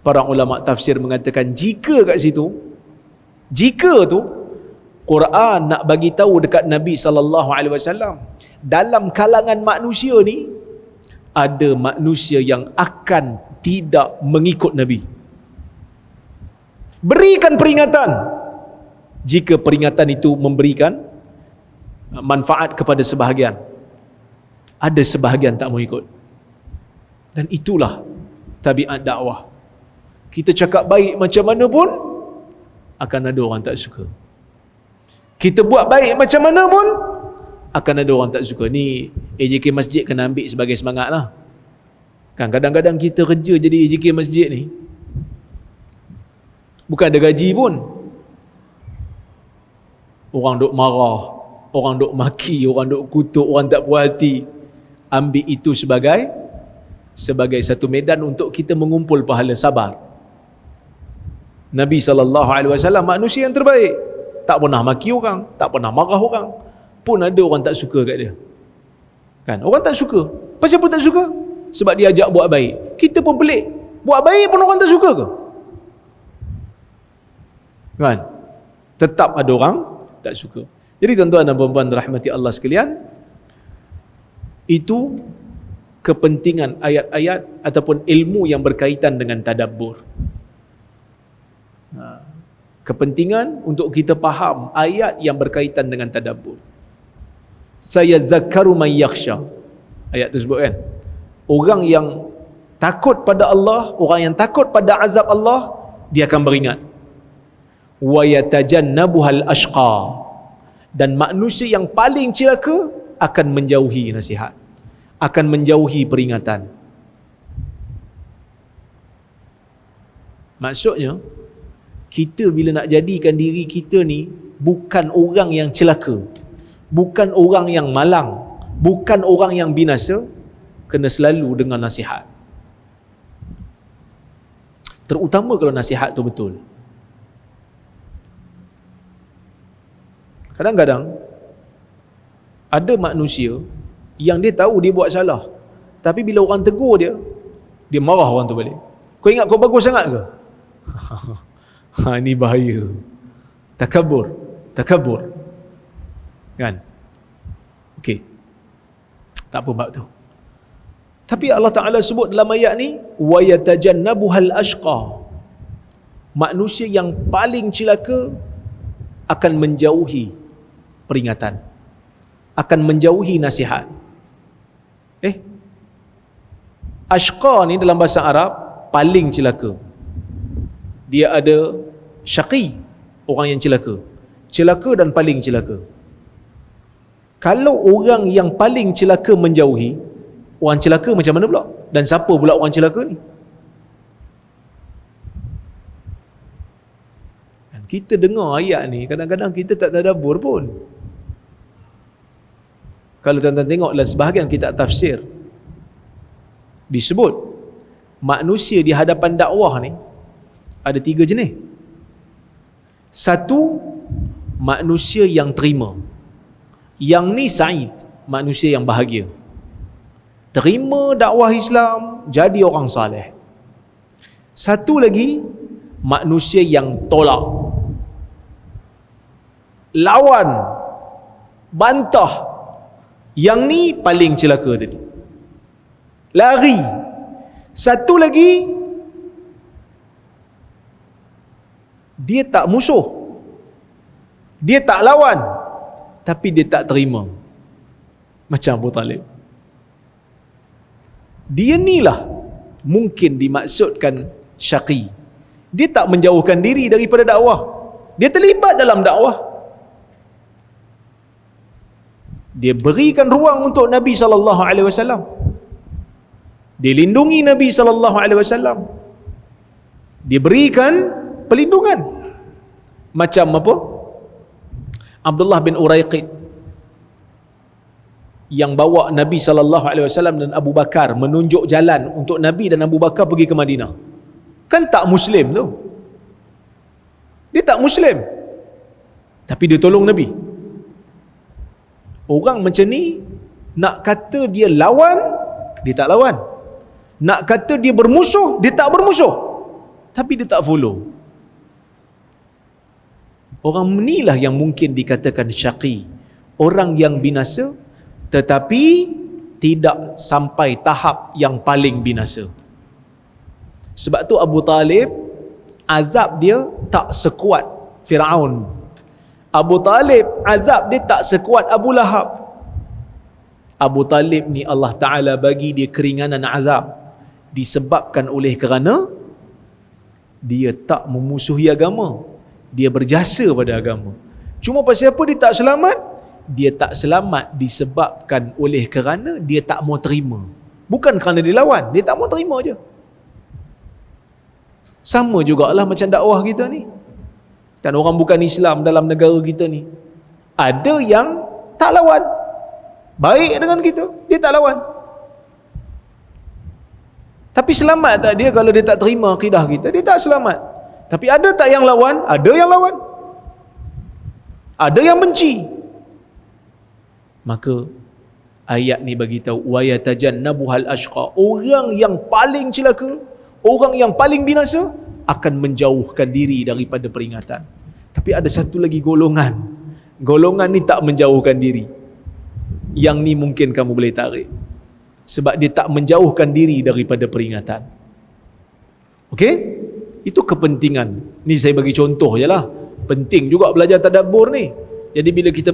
para ulama tafsir mengatakan jika kat situ, jika tu Quran nak bagi tahu dekat Nabi SAW, dalam kalangan manusia ni ada manusia yang akan tidak mengikut Nabi. Berikan peringatan. Jika peringatan itu memberikan manfaat kepada sebahagian, ada sebahagian tak mau ikut. Dan itulah tabiat dakwah. Kita cakap baik macam mana pun akan ada orang tak suka. Kita buat baik macam mana pun akan ada orang tak suka. Ni AJK masjid kena ambil sebagai semangat lah. Kan kadang-kadang kita kerja jadi AJK masjid ni bukan ada gaji pun. Orang duk marah, orang duk maki, orang duk kutuk, orang tak puas hati. Ambil itu sebagai satu medan untuk kita mengumpul pahala sabar. Nabi SAW manusia yang terbaik. Tak pernah maki orang, tak pernah marah orang. Pun ada orang tak suka kat dia. Kan? Orang tak suka. Pasal apa tak suka? Sebab dia ajak buat baik. Kita pun pelik. Buat baik pun orang tak suka ke? Kan? Tetap ada orang tak suka. Jadi tuan-tuan dan puan-puan rahmati Allah sekalian, itu kepentingan ayat-ayat ataupun ilmu yang berkaitan dengan tadabbur. Kepentingan untuk kita faham ayat yang berkaitan dengan tadabbur. Sayazakkaru man yakhsha. Ayat tersebut kan. Orang yang takut pada Allah, orang yang takut pada azab Allah, dia akan beringat. Wa yatajannabuhal ashqa. Dan manusia yang paling celaka akan menjauhi nasihat, akan menjauhi peringatan. Maksudnya, kita bila nak jadikan diri kita ni bukan orang yang celaka, bukan orang yang malang, bukan orang yang binasa, kena selalu dengar nasihat. Terutama kalau nasihat tu betul. Kadang-kadang ada manusia yang dia tahu dia buat salah, tapi bila orang tegur dia, dia marah orang tu balik. Kau ingat kau bagus sangat ke? Ini bahaya. Takabur. Kan? Okey. Tak apa bab tu. Tapi Allah Ta'ala sebut dalam ayat ni, wa yatajannabuhal ashqa. Manusia yang paling celaka akan menjauhi peringatan, akan menjauhi nasihat. Ashqa ni dalam bahasa Arab paling celaka. Dia ada syaqi, orang yang celaka, celaka dan paling celaka. Kalau orang yang paling celaka menjauhi, orang celaka macam mana pula? Dan siapa pula orang celaka ni? Kita dengar ayat ni, kadang-kadang kita tak tadabbur pun. Kalau tuan-tuan tengok dalam sebahagian kitab tafsir, disebut manusia di hadapan dakwah ni ada 3 jenis. Satu, manusia yang terima. Yang ni sa'id, manusia yang bahagia. Terima dakwah Islam, jadi orang saleh. Satu lagi, manusia yang tolak, lawan, bantah. Yang ni paling celaka tadi, lari. Satu lagi, dia tak musuh, dia tak lawan, tapi dia tak terima, macam Abu Talib. Dia ni lah mungkin dimaksudkan syaqi. Dia tak menjauhkan diri daripada dakwah, dia terlibat dalam dakwah. Dia berikan ruang untuk Nabi SAW. Dia lindungi Nabi SAW. Dia berikan perlindungan. Macam apa? Abdullah bin Uraiqid yang bawa Nabi SAW dan Abu Bakar menunjuk jalan untuk Nabi dan Abu Bakar pergi ke Madinah. Kan tak Muslim tu. Dia tak Muslim, tapi dia tolong Nabi. Orang macam ni, nak kata dia lawan, dia tak lawan. Nak kata dia bermusuh, dia tak bermusuh, tapi dia tak follow. Orang inilah yang mungkin dikatakan syaqi, orang yang binasa tetapi tidak sampai tahap yang paling binasa. Sebab tu Abu Talib, azab dia tak sekuat Firaun. Abu Talib, azab dia tak sekuat Abu Lahab. Abu Talib ni Allah Ta'ala bagi dia keringanan azab disebabkan oleh kerana dia tak memusuhi agama, dia berjasa pada agama. Cuma pasal apa dia tak selamat? Dia tak selamat disebabkan oleh kerana dia tak mau terima, bukan kerana dia lawan, dia tak mau terima je. Sama jugalah macam dakwah kita ni. Kan orang bukan Islam dalam negara kita ni, ada yang tak lawan, baik dengan kita, dia tak lawan. Tapi selamat tak dia kalau dia tak terima akidah kita? Dia tak selamat. Tapi ada tak yang lawan? Ada yang lawan, ada yang benci. Maka ayat ni bagi tahu, wa yatajannabuhal ashqa, orang yang paling celaka, orang yang paling binasa akan menjauhkan diri daripada peringatan. Tapi ada satu lagi golongan. Golongan ni tak menjauhkan diri. Yang ni mungkin kamu boleh tarik. sebab dia tak menjauhkan diri daripada peringatan. Okey? Itu kepentingan. Ni saya bagi contoh je lah. Penting juga belajar tadabbur ni. Jadi bila kita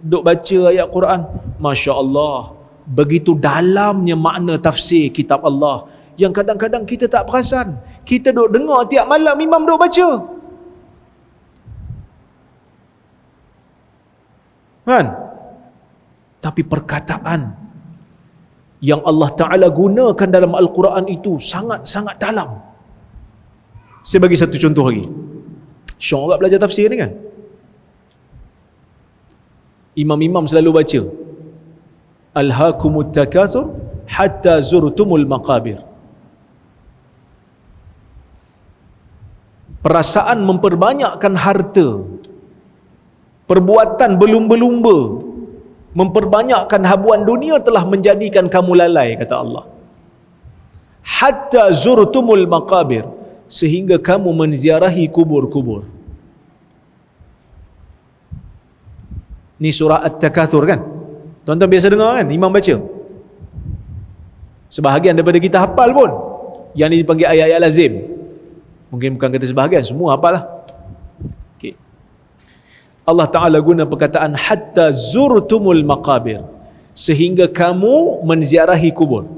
duk baca ayat Quran, Masya Allah, begitu dalamnya makna tafsir kitab Allah yang kadang-kadang kita tak perasan. Kita duk dengar tiap malam imam duk baca, kan? Tapi perkataan yang Allah Ta'ala gunakan dalam Al-Quran itu sangat-sangat dalam. Saya bagi satu contoh lagi. Syok agak belajar tafsir ni kan, imam-imam selalu baca Alhaakumut takathur hatta zurtumul maqabir. Perasaan memperbanyakkan harta, perbuatan berlumba-lumba, memperbanyakkan habuan dunia telah menjadikan kamu lalai, kata Allah. Hatta zurtumul maqabir, sehingga kamu menziarahi kubur-kubur. Ni surah At-Takatsur kan? Tuan-tuan biasa dengar kan imam baca? Sebahagian daripada kita hafal pun. Yang ni dipanggil ayat-ayat lazim. Mungkin bukan kata sebahagian, semua hafal lah. Okay. Allah Ta'ala guna perkataan hatta zurtumul maqabir, sehingga kamu menziarahi kubur.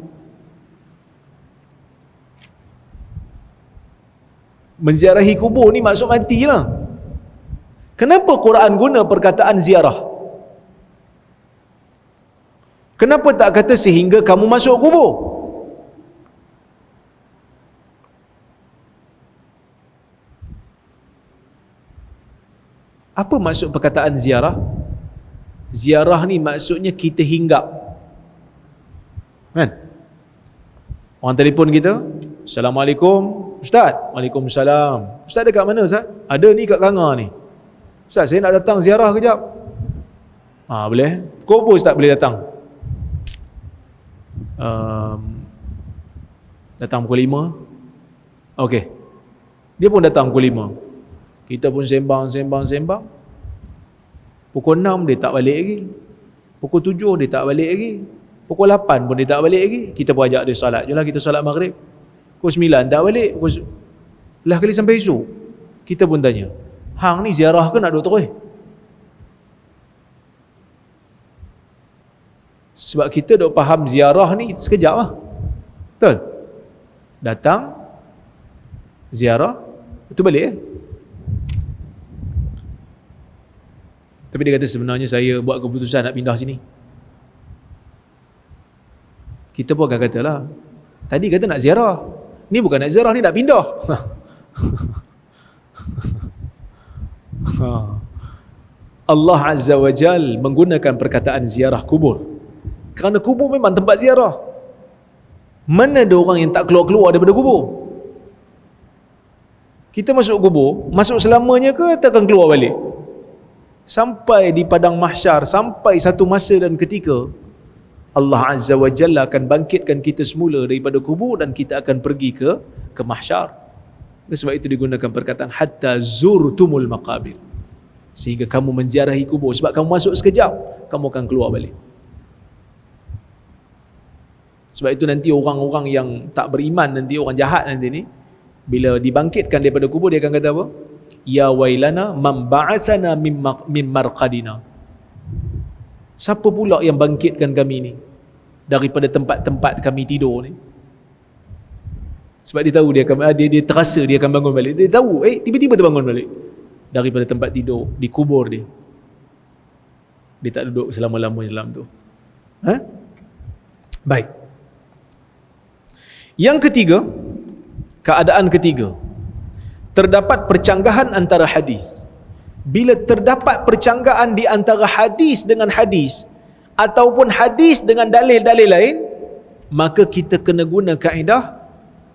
Menziarahi kubur ni maksud matilah. Kenapa Quran guna perkataan ziarah? Kenapa tak kata sehingga kamu masuk kubur? Apa maksud perkataan ziarah? Ziarah ni maksudnya kita hinggap, kan? Orang telefon kita, Assalamualaikum Ustaz. Waalaikumsalam. Ustaz dekat mana Ustaz? Ada ni kat Kanga ni. Ustaz, saya nak datang ziarah kejap. Boleh? Pukul apa Ustaz boleh datang? Datang pukul 5. Okey. Dia pun datang pukul 5. Kita pun sembang. Pukul 6 dia tak balik lagi. Pukul 7 dia tak balik lagi. Pukul 8 pun dia tak balik lagi. Kita pun ajak dia solat. Jomlah kita solat maghrib. Pukul 9 tak balik. Lah kali sampai esok. Kita pun tanya, hang ni ziarah ke nak duduk terus? Sebab kita duk faham ziarah ni sekejap lah. Betul? Datang, ziarah, betul balik eh? Tapi dia kata sebenarnya saya buat keputusan nak pindah sini. Kita pun akan kata lah, tadi kata nak ziarah. Ni bukan nak ziarah, ni nak pindah. Allah Azza wa Jal menggunakan perkataan ziarah kubur kerana kubur memang tempat ziarah. Mana ada orang yang tak keluar-keluar daripada kubur? Kita masuk kubur, masuk selamanya ke atau akan keluar balik? Sampai di padang mahsyar, sampai satu masa dan ketika Allah Azza wa Jalla akan bangkitkan kita semula daripada kubur dan kita akan pergi ke mahsyar. Sebab itu digunakan perkataan hatta zurtumul maqabir, sehingga kamu menziarahi kubur. Sebab kamu masuk sekejap, kamu akan keluar balik. Sebab itu nanti orang-orang yang tak beriman, nanti orang jahat nanti ni, bila dibangkitkan daripada kubur, dia akan kata apa? Ya wailana man ba'asana min marqadina. Siapa pula yang bangkitkan kami ni daripada tempat-tempat kami tidur ni? Sebab dia tahu dia terasa dia akan bangun balik. Dia tahu tiba-tiba terbangun balik daripada tempat tidur di kubur dia. Dia tak duduk selama-lamanya dalam tu. Baik. Yang ketiga, keadaan ketiga, terdapat percanggahan antara hadis. Bila terdapat percanggahan di antara hadis dengan hadis ataupun hadis dengan dalil-dalil lain, maka kita kena guna kaedah.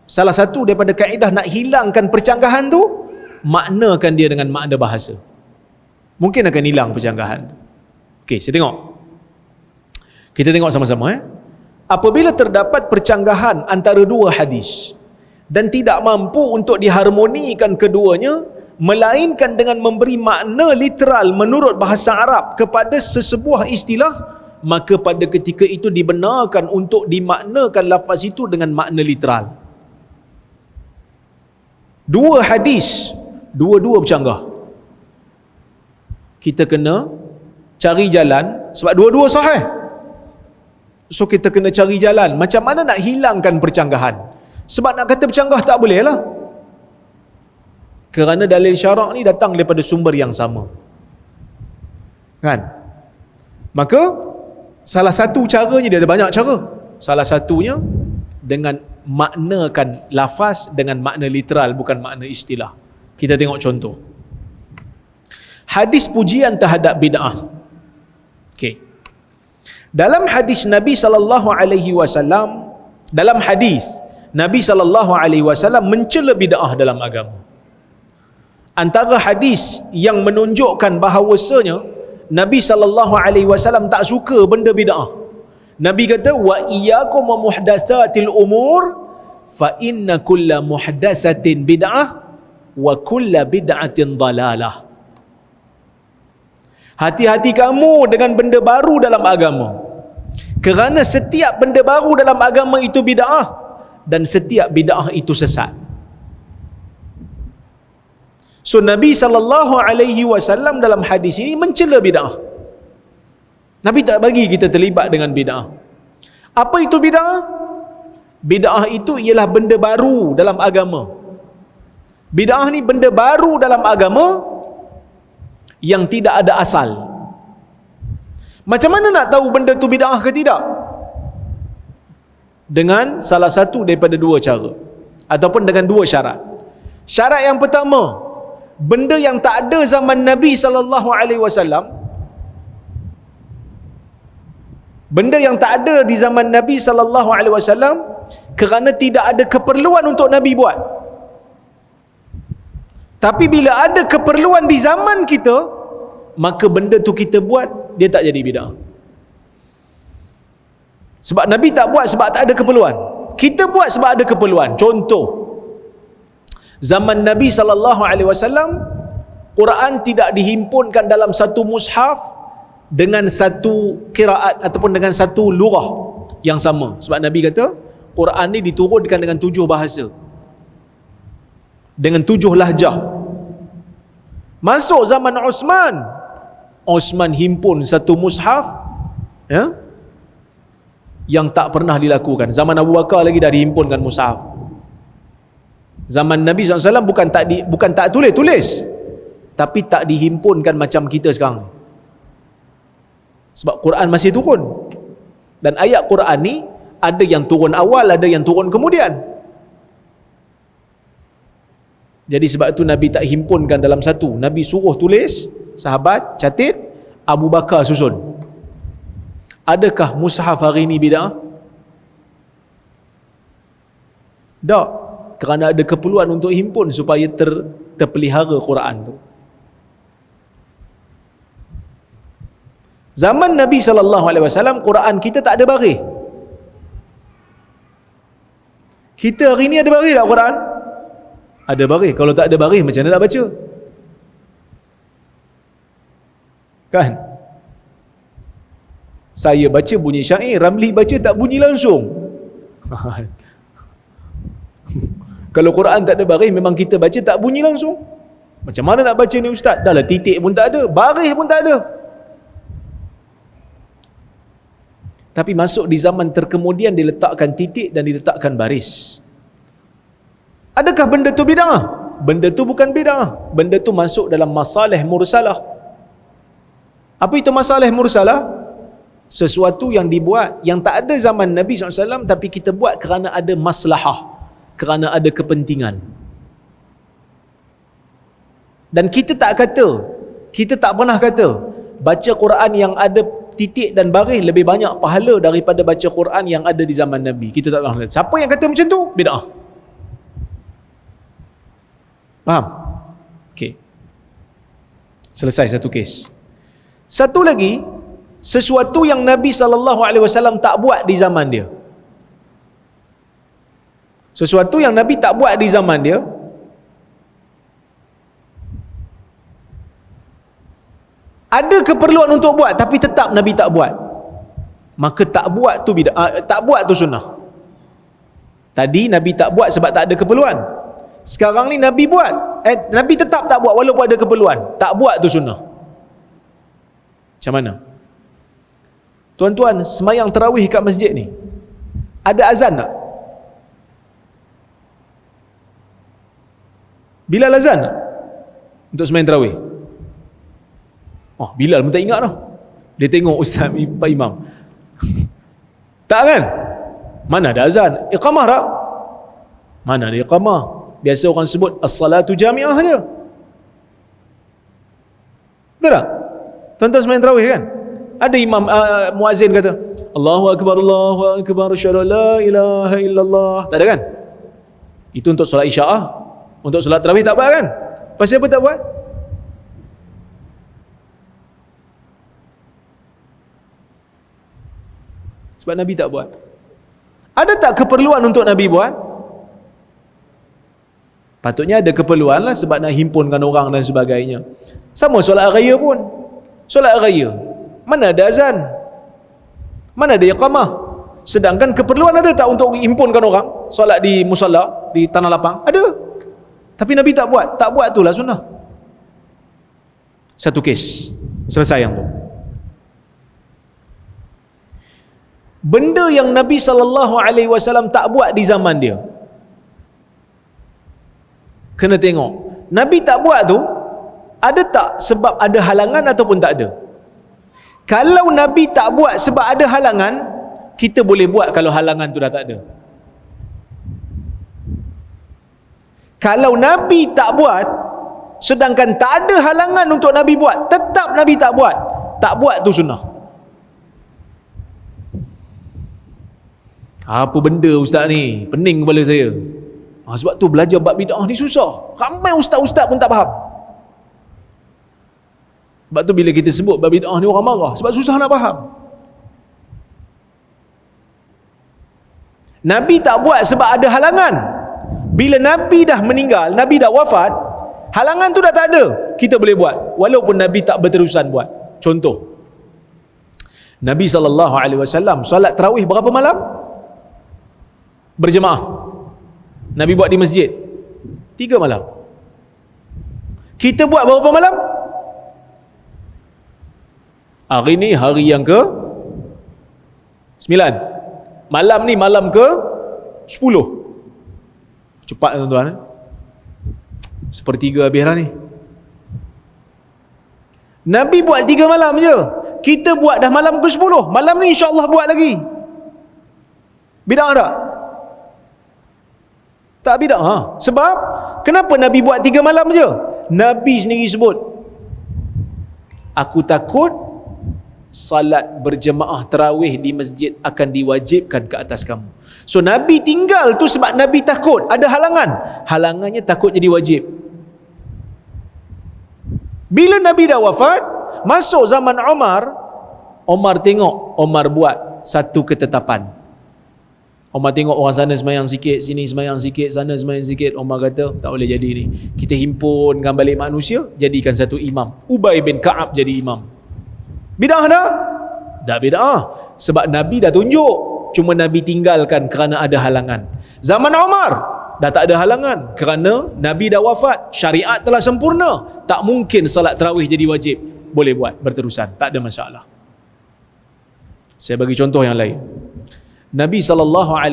Salah satu daripada kaedah nak hilangkan percanggahan tu, maknakan dia dengan makna bahasa. Mungkin akan hilang percanggahan. Okey, saya tengok. Kita tengok sama-sama. Apabila terdapat percanggahan antara dua hadis dan tidak mampu untuk diharmonikan keduanya, melainkan dengan memberi makna literal menurut bahasa Arab kepada sesebuah istilah, maka pada ketika itu dibenarkan untuk dimaknakan lafaz itu dengan makna literal. Dua hadis, dua-dua bercanggah. Kita kena cari jalan, sebab dua-dua sahih. So kita kena cari jalan, macam mana nak hilangkan percanggahan. Sebab nak kata bercanggah tak boleh lah, kerana dalil syarak ni datang daripada sumber yang sama, kan? Maka salah satu caranya, dia ada banyak cara, salah satunya dengan maknakan lafaz dengan makna literal, bukan makna istilah. Kita tengok contoh hadis pujian terhadap bid'ah. Okey, dalam hadis Nabi sallallahu alaihi wasallam, dalam hadis Nabi sallallahu alaihi wasallam mencela bid'ah dalam agama. Antara hadis yang menunjukkan bahawasanya Nabi sallallahu alaihi wasallam tak suka benda bid'ah. Nabi kata, wa iyyakum wa muhdatsatil umur fa inna kulla muhdatsatin bid'ah wa kulla bid'atin dhalalah. Hati-hati kamu dengan benda baru dalam agama, kerana setiap benda baru dalam agama itu bid'ah, dan setiap bid'ah itu sesat. So Nabi sallallahu alaihi wasallam dalam hadis ini mencela bid'ah. Nabi tak bagi kita terlibat dengan bid'ah. Apa itu bid'ah? Bid'ah itu ialah benda baru dalam agama. Bid'ah ni benda baru dalam agama yang tidak ada asal. Macam mana nak tahu benda tu bid'ah ke tidak? Dengan salah satu daripada dua cara, ataupun dengan dua syarat. Syarat yang pertama, benda yang tak ada zaman Nabi sallallahu alaihi wasallam, benda yang tak ada di zaman Nabi sallallahu alaihi wasallam, kerana tidak ada keperluan untuk Nabi buat. Tapi bila ada keperluan di zaman kita, maka benda tu kita buat, dia tak jadi bid'ah. Sebab Nabi tak buat sebab tak ada keperluan, kita buat sebab ada keperluan. Contoh, zaman Nabi sallallahu alaihi wasallam, Quran tidak dihimpunkan dalam satu mushaf dengan satu qiraat ataupun dengan satu lugah yang sama. Sebab Nabi kata Quran ni diturunkan dengan 7 bahasa, dengan 7 lahjah. Masuk zaman Osman himpun satu mushaf, ya, yang tak pernah dilakukan. Zaman Abu Bakar lagi dah dihimpunkan mushaf. Zaman Nabi SAW bukan tak tulis, tapi tak dihimpunkan macam kita sekarang. Sebab Quran masih turun, dan ayat Quran ni ada yang turun awal, ada yang turun kemudian. Jadi sebab itu Nabi tak himpunkan dalam satu. Nabi suruh tulis, sahabat catat, Abu Bakar susun. Adakah mushaf hari ini bid'ah? Tak, kerana ada keperluan untuk himpun supaya terpelihara Quran tu. Zaman Nabi sallallahu alaihi wasallam, Quran kita tak ada baris. Kita hari ni ada baris tak Quran? Ada baris. Kalau tak ada baris, macam mana nak baca? Kan? Saya baca bunyi syair, Ramli baca tak bunyi langsung. Kalau Quran tak ada baris, memang kita baca tak bunyi langsung. Macam mana nak baca ni ustaz? Dah lah, titik pun tak ada, baris pun tak ada. Tapi masuk di zaman terkemudian, diletakkan titik dan diletakkan baris. Adakah benda tu bid'ah? Benda tu bukan bid'ah. Benda tu masuk dalam masalih mursalah. Apa itu masalih mursalah? Sesuatu yang dibuat, yang tak ada zaman Nabi SAW, tapi kita buat kerana ada maslahah, kerana ada kepentingan. Dan kita tak pernah kata baca Quran yang ada titik dan baris lebih banyak pahala daripada baca Quran yang ada di zaman Nabi. Kita tak pernah kata. Siapa yang kata macam tu? Bid'ah. Faham? Okey. Selesai satu kes. Satu lagi, sesuatu yang Nabi SAW tak buat di zaman dia. Sesuatu yang Nabi tak buat di zaman dia, ada keperluan untuk buat, tapi tetap Nabi tak buat. maka tak buat tu bid'ah, tak buat tu sunnah. Tadi Nabi tak buat sebab tak ada keperluan. Sekarang ni Nabi buat. Nabi tetap tak buat walaupun ada keperluan. Tak buat tu sunnah. Macam mana? Tuan-tuan, semayang tarawih kat masjid ni, ada azan tak? Bilal azan tak? Untuk semayang tarawih? Oh, Bilal pun tak ingat dah. Dia tengok ustaz Pak Imam. Tak kan? Mana ada azan? Iqamah tak? Mana ada iqamah? Biasa orang sebut as-salatu jami'ah je. Betul tak? Tuan-tuan semayang tarawih kan? Ada imam muazzin kata, Allahu akbar, asyhadu an la ilaha illallah. Tak ada kan? Itu untuk solat isya'ah. Untuk solat tarawih tak buat kan? Pasal apa tak buat? Sebab Nabi tak buat. Ada tak keperluan untuk Nabi buat? Patutnya ada keperluan lah, sebab nak himpunkan orang dan sebagainya. Sama solat raya pun. Solat raya, mana ada azan? Mana ada iqamah? Sedangkan keperluan ada tak untuk himpunkan orang solat di musalla, di tanah lapang? Ada. Tapi Nabi tak buat. Tak buat itulah sunnah. Satu kes. Selesai yang tu. Benda yang Nabi SAW tak buat di zaman dia, kena tengok. Nabi tak buat tu, ada tak sebab ada halangan ataupun tak ada? Kalau Nabi tak buat sebab ada halangan, kita boleh buat kalau halangan tu dah tak ada. Kalau Nabi tak buat, sedangkan tak ada halangan untuk Nabi buat, tetap Nabi tak buat. Tak buat tu sunnah. Apa benda ustaz ni? Pening kepala saya. Sebab tu belajar bab bid'ah ni susah. Ramai ustaz-ustaz pun tak faham. Sebab tu bila kita sebut bab bid'ah ni orang marah. Sebab susah nak faham. Nabi tak buat sebab ada halangan. Bila Nabi dah meninggal, Nabi dah wafat, halangan tu dah tak ada, kita boleh buat. Walaupun Nabi tak berterusan buat. Contoh, Nabi SAW solat tarawih berapa malam? Berjemaah. Nabi buat di masjid 3 malam. Kita buat berapa malam? Hari ni hari yang ke 9. Malam ni malam ke 10. Cepat tuan-tuan. Sepertiga habis dah ni. Nabi buat 3 malam je. Kita buat dah malam ke 10. Malam ni insya-Allah buat lagi. Bid'ah tak? Tak bid'ah. Sebab kenapa Nabi buat 3 malam je? Nabi sendiri sebut, aku takut salat berjemaah tarawih di masjid akan diwajibkan ke atas kamu. So Nabi tinggal tu sebab Nabi takut ada halangan. Halangannya takut jadi wajib. Bila Nabi dah wafat, masuk zaman Umar tengok, Umar buat satu ketetapan. Umar tengok orang sana semayang sikit, sini semayang sikit, sana semayang sikit. Umar kata, tak boleh jadi ni. Kita himpunkan balik manusia, jadikan satu imam. Ubay bin Ka'ab jadi imam. Bid'ah tak? Tak bid'ah. Sebab Nabi dah tunjuk. Cuma Nabi tinggalkan kerana ada halangan. Zaman Umar, dah tak ada halangan. Kerana Nabi dah wafat. Syariat telah sempurna. Tak mungkin salat tarawih jadi wajib. Boleh buat berterusan. Tak ada masalah. Saya bagi contoh yang lain. Nabi SAW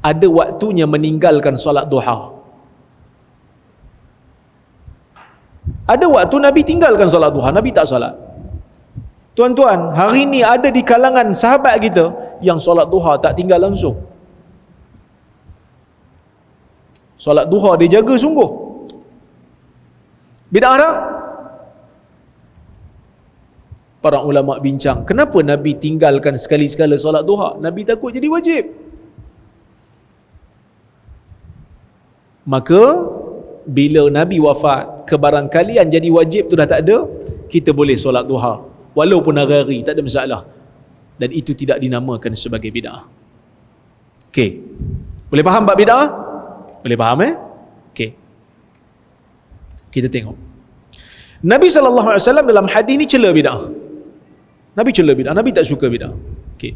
ada waktunya meninggalkan solat duha. Ada waktu Nabi tinggalkan solat duha, Nabi tak solat. Tuan-tuan, hari ni ada di kalangan sahabat kita yang solat duha tak tinggal langsung. Solat duha dia jaga sungguh. Bid'ah tak? Para ulama bincang, kenapa Nabi tinggalkan sekali-sekala solat duha? Nabi takut jadi wajib. Maka bila Nabi wafat, kebarangkalian jadi wajib tu dah tak ada, kita boleh solat duha walaupun hari-hari, tak ada masalah. Dan itu tidak dinamakan sebagai bid'ah. Okey. Boleh faham bab bid'ah? Boleh faham Okey. Kita tengok. Nabi SAW dalam hadis ni cela bid'ah. Nabi cela bid'ah, Nabi tak suka bid'ah. Okey.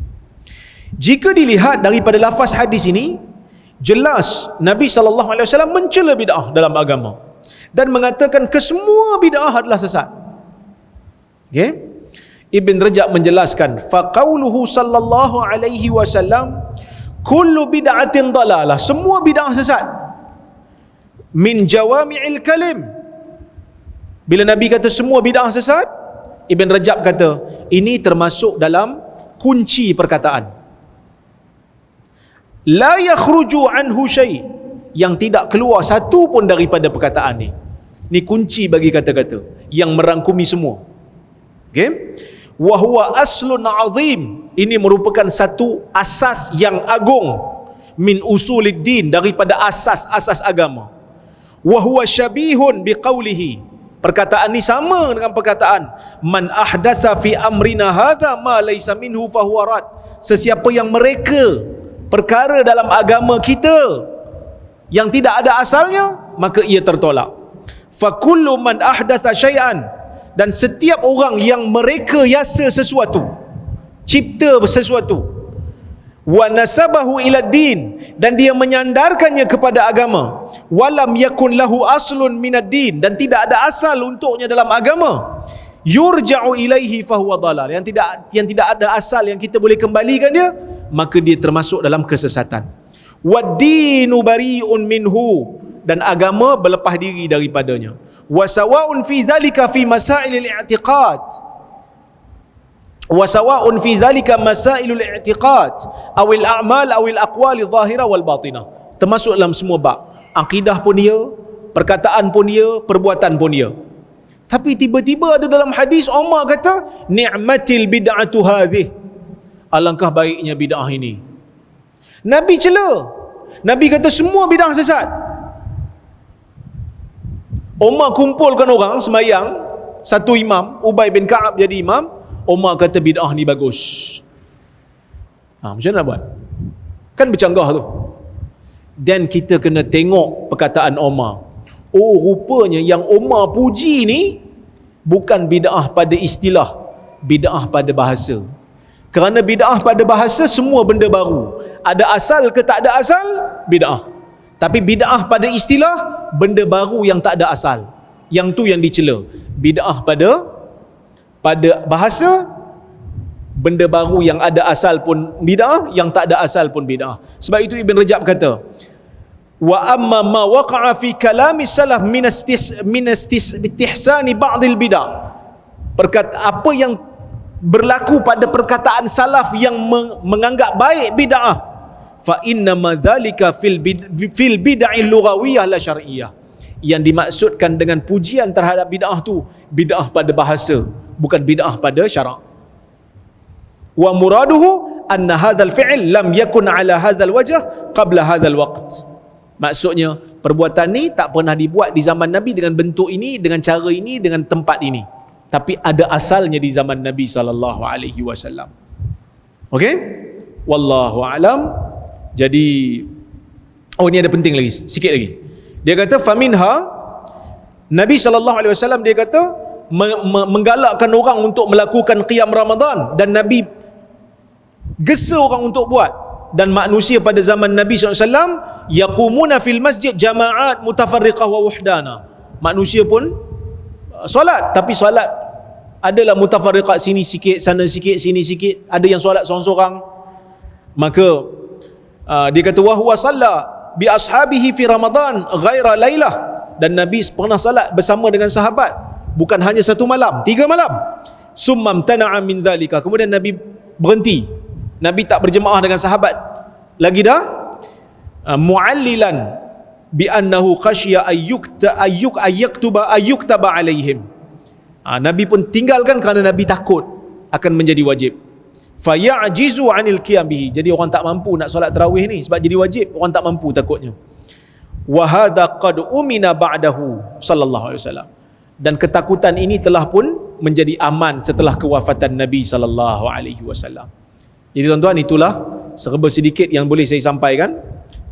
Jika dilihat daripada lafaz hadis ini, jelas Nabi SAW mencela bid'ah dalam agama dan mengatakan kesemua bid'ah adalah sesat. Okey. Ibn Rajab menjelaskan, faqauluhu sallallahu alaihi wasallam kullu bid'atin dalalah, semua bid'ah sesat. Min jawami'il kalim. Bila Nabi kata semua bid'ah sesat, Ibn Rajab kata ini termasuk dalam kunci perkataan. La yakhruju anhu syai', yang tidak keluar satu pun daripada perkataan ni. Ni kunci bagi kata-kata yang merangkumi semua. Okey? Wa huwa aslun azim, ini merupakan satu asas yang agung, min usuliddin, daripada asas-asas agama. Wa huwa syabihun biqaulihi, perkataan ni sama dengan perkataan man ahdatsa fi amrina hadza ma laysa minhu fahuwa rad, sesiapa yang mereka perkara dalam agama kita yang tidak ada asalnya, maka ia tertolak. Fa kullu man ahdatsa syai'an, dan setiap orang yang mereka yasa sesuatu, cipta sesuatu, wa nasabahu ila din, dan dia menyandarkannya kepada agama, walam yakun lahu aslun minad din, dan tidak ada asal untuknya dalam agama, yurja'u ilaihi fahuwa dalal, yang tidak ada asal yang kita boleh kembalikan dia, maka dia termasuk dalam kesesatan. Wad-dinu bari'un minhu, dan agama berlepas diri daripadanya. Wa sawa'un fi dhalika fi masailil i'tiqad, wa sawa'un fi dhalika masailul i'tiqad awil a'mal awil aqwali zahira wal batinah, termasuk dalam semua bab. Akidah pun dia, perkataan pun dia, perbuatan pun dia. Tapi tiba-tiba ada dalam hadis Umar kata ni'matil bid'atu hadhih, alangkah baiknya bid'ah ini. Nabi cela, Nabi kata semua bid'ah sesat. Umar kumpulkan orang semayang, satu imam, Ubay bin Ka'ab jadi imam. Umar kata bid'ah ni bagus. Macam mana nak buat? Kan bercanggah tu. Dan kita kena tengok perkataan Umar. Oh, rupanya yang Umar puji ni bukan bid'ah pada istilah, bid'ah pada bahasa. Kerana bid'ah pada bahasa semua benda baru, ada asal ke tak ada asal, bid'ah. Tapi bid'ah pada istilah, benda baru yang tak ada asal, yang tu yang dicela. Bid'ah pada bahasa, benda baru yang ada asal pun bid'ah, yang tak ada asal pun bid'ah. Sebab itu Ibn Rajab kata, wa amma ma waqa'a fi kalami salaf min istihsani ba'dil bid'ah, apa yang berlaku pada perkataan salaf yang menganggap baik bid'ah, fa inna madzalika fil bid'ah lughawiyah la syar'iyyah, yang dimaksudkan dengan pujian terhadap bid'ah tu bid'ah pada bahasa, bukan bid'ah pada syarak. Wa muraduhu anna hadzal fi'l lam yakun ala hadzal wajh qabla hadzal waqt, maksudnya perbuatan ni tak pernah dibuat di zaman Nabi dengan bentuk ini, dengan cara ini, dengan tempat ini, tapi ada asalnya di zaman Nabi SAW. Okey? Wallahu a'lam. Jadi, ini ada penting lagi, sikit lagi. Dia kata faminha, Nabi SAW dia kata menggalakkan orang untuk melakukan qiyam Ramadan, dan Nabi gesa orang untuk buat. Dan manusia pada zaman Nabi SAW yaqumuna fil masjid jama'at mutafarriqah wa wuhdana, manusia pun solat, tapi solat adalah mutafarriqah, sini sikit, sana sikit, sini sikit, ada yang solat seorang-seorang. Maka dia kata wa huwa salla bi ashabihi fi Ramadan ghaira lailah, dan Nabi pernah salat bersama dengan sahabat bukan hanya satu malam, 3 malam. Summa amtana'a min zalika, kemudian Nabi berhenti, Nabi tak berjemaah dengan sahabat lagi dah, mu'allilan bi annahu khashiya ayyuktaba alaihim. Nabi pun tinggalkan kerana Nabi takut akan menjadi wajib. Fayajizu anil qiyam bihi, jadi orang tak mampu nak solat tarawih ni sebab jadi wajib, orang tak mampu takutnya. Wa hadza qad umina ba'dahu sallallahu alaihi wasallam, dan ketakutan ini telah pun menjadi aman setelah kewafatan Nabi sallallahu alaihi wasallam. Jadi tuan-tuan, itulah serba sedikit yang boleh saya sampaikan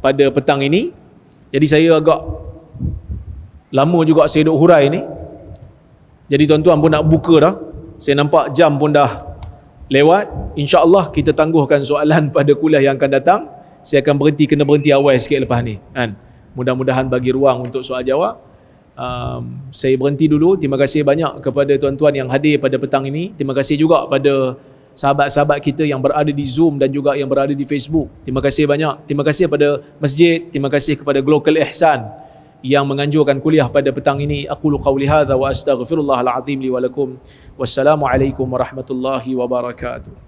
pada petang ini. Jadi saya agak lama juga saya duk hurai ni. Jadi tuan-tuan pun nak buka dah. Saya nampak jam pun dah lewat. InsyaAllah kita tangguhkan soalan pada kuliah yang akan datang. Saya akan kena berhenti awal sikit lepas ni kan. Mudah-mudahan bagi ruang untuk soal jawab. Saya berhenti dulu. Terima kasih banyak kepada tuan-tuan yang hadir pada petang ini. Terima kasih juga pada sahabat-sahabat kita yang berada di Zoom dan juga yang berada di Facebook. Terima kasih banyak. Terima kasih kepada masjid, terima kasih kepada Global Ihsan yang menganjurkan kuliah pada petang ini. Aqulu qawli hadza wa astaghfirullahal azim li wa lakum. Wassalamualaikum warahmatullahi wabarakatuh.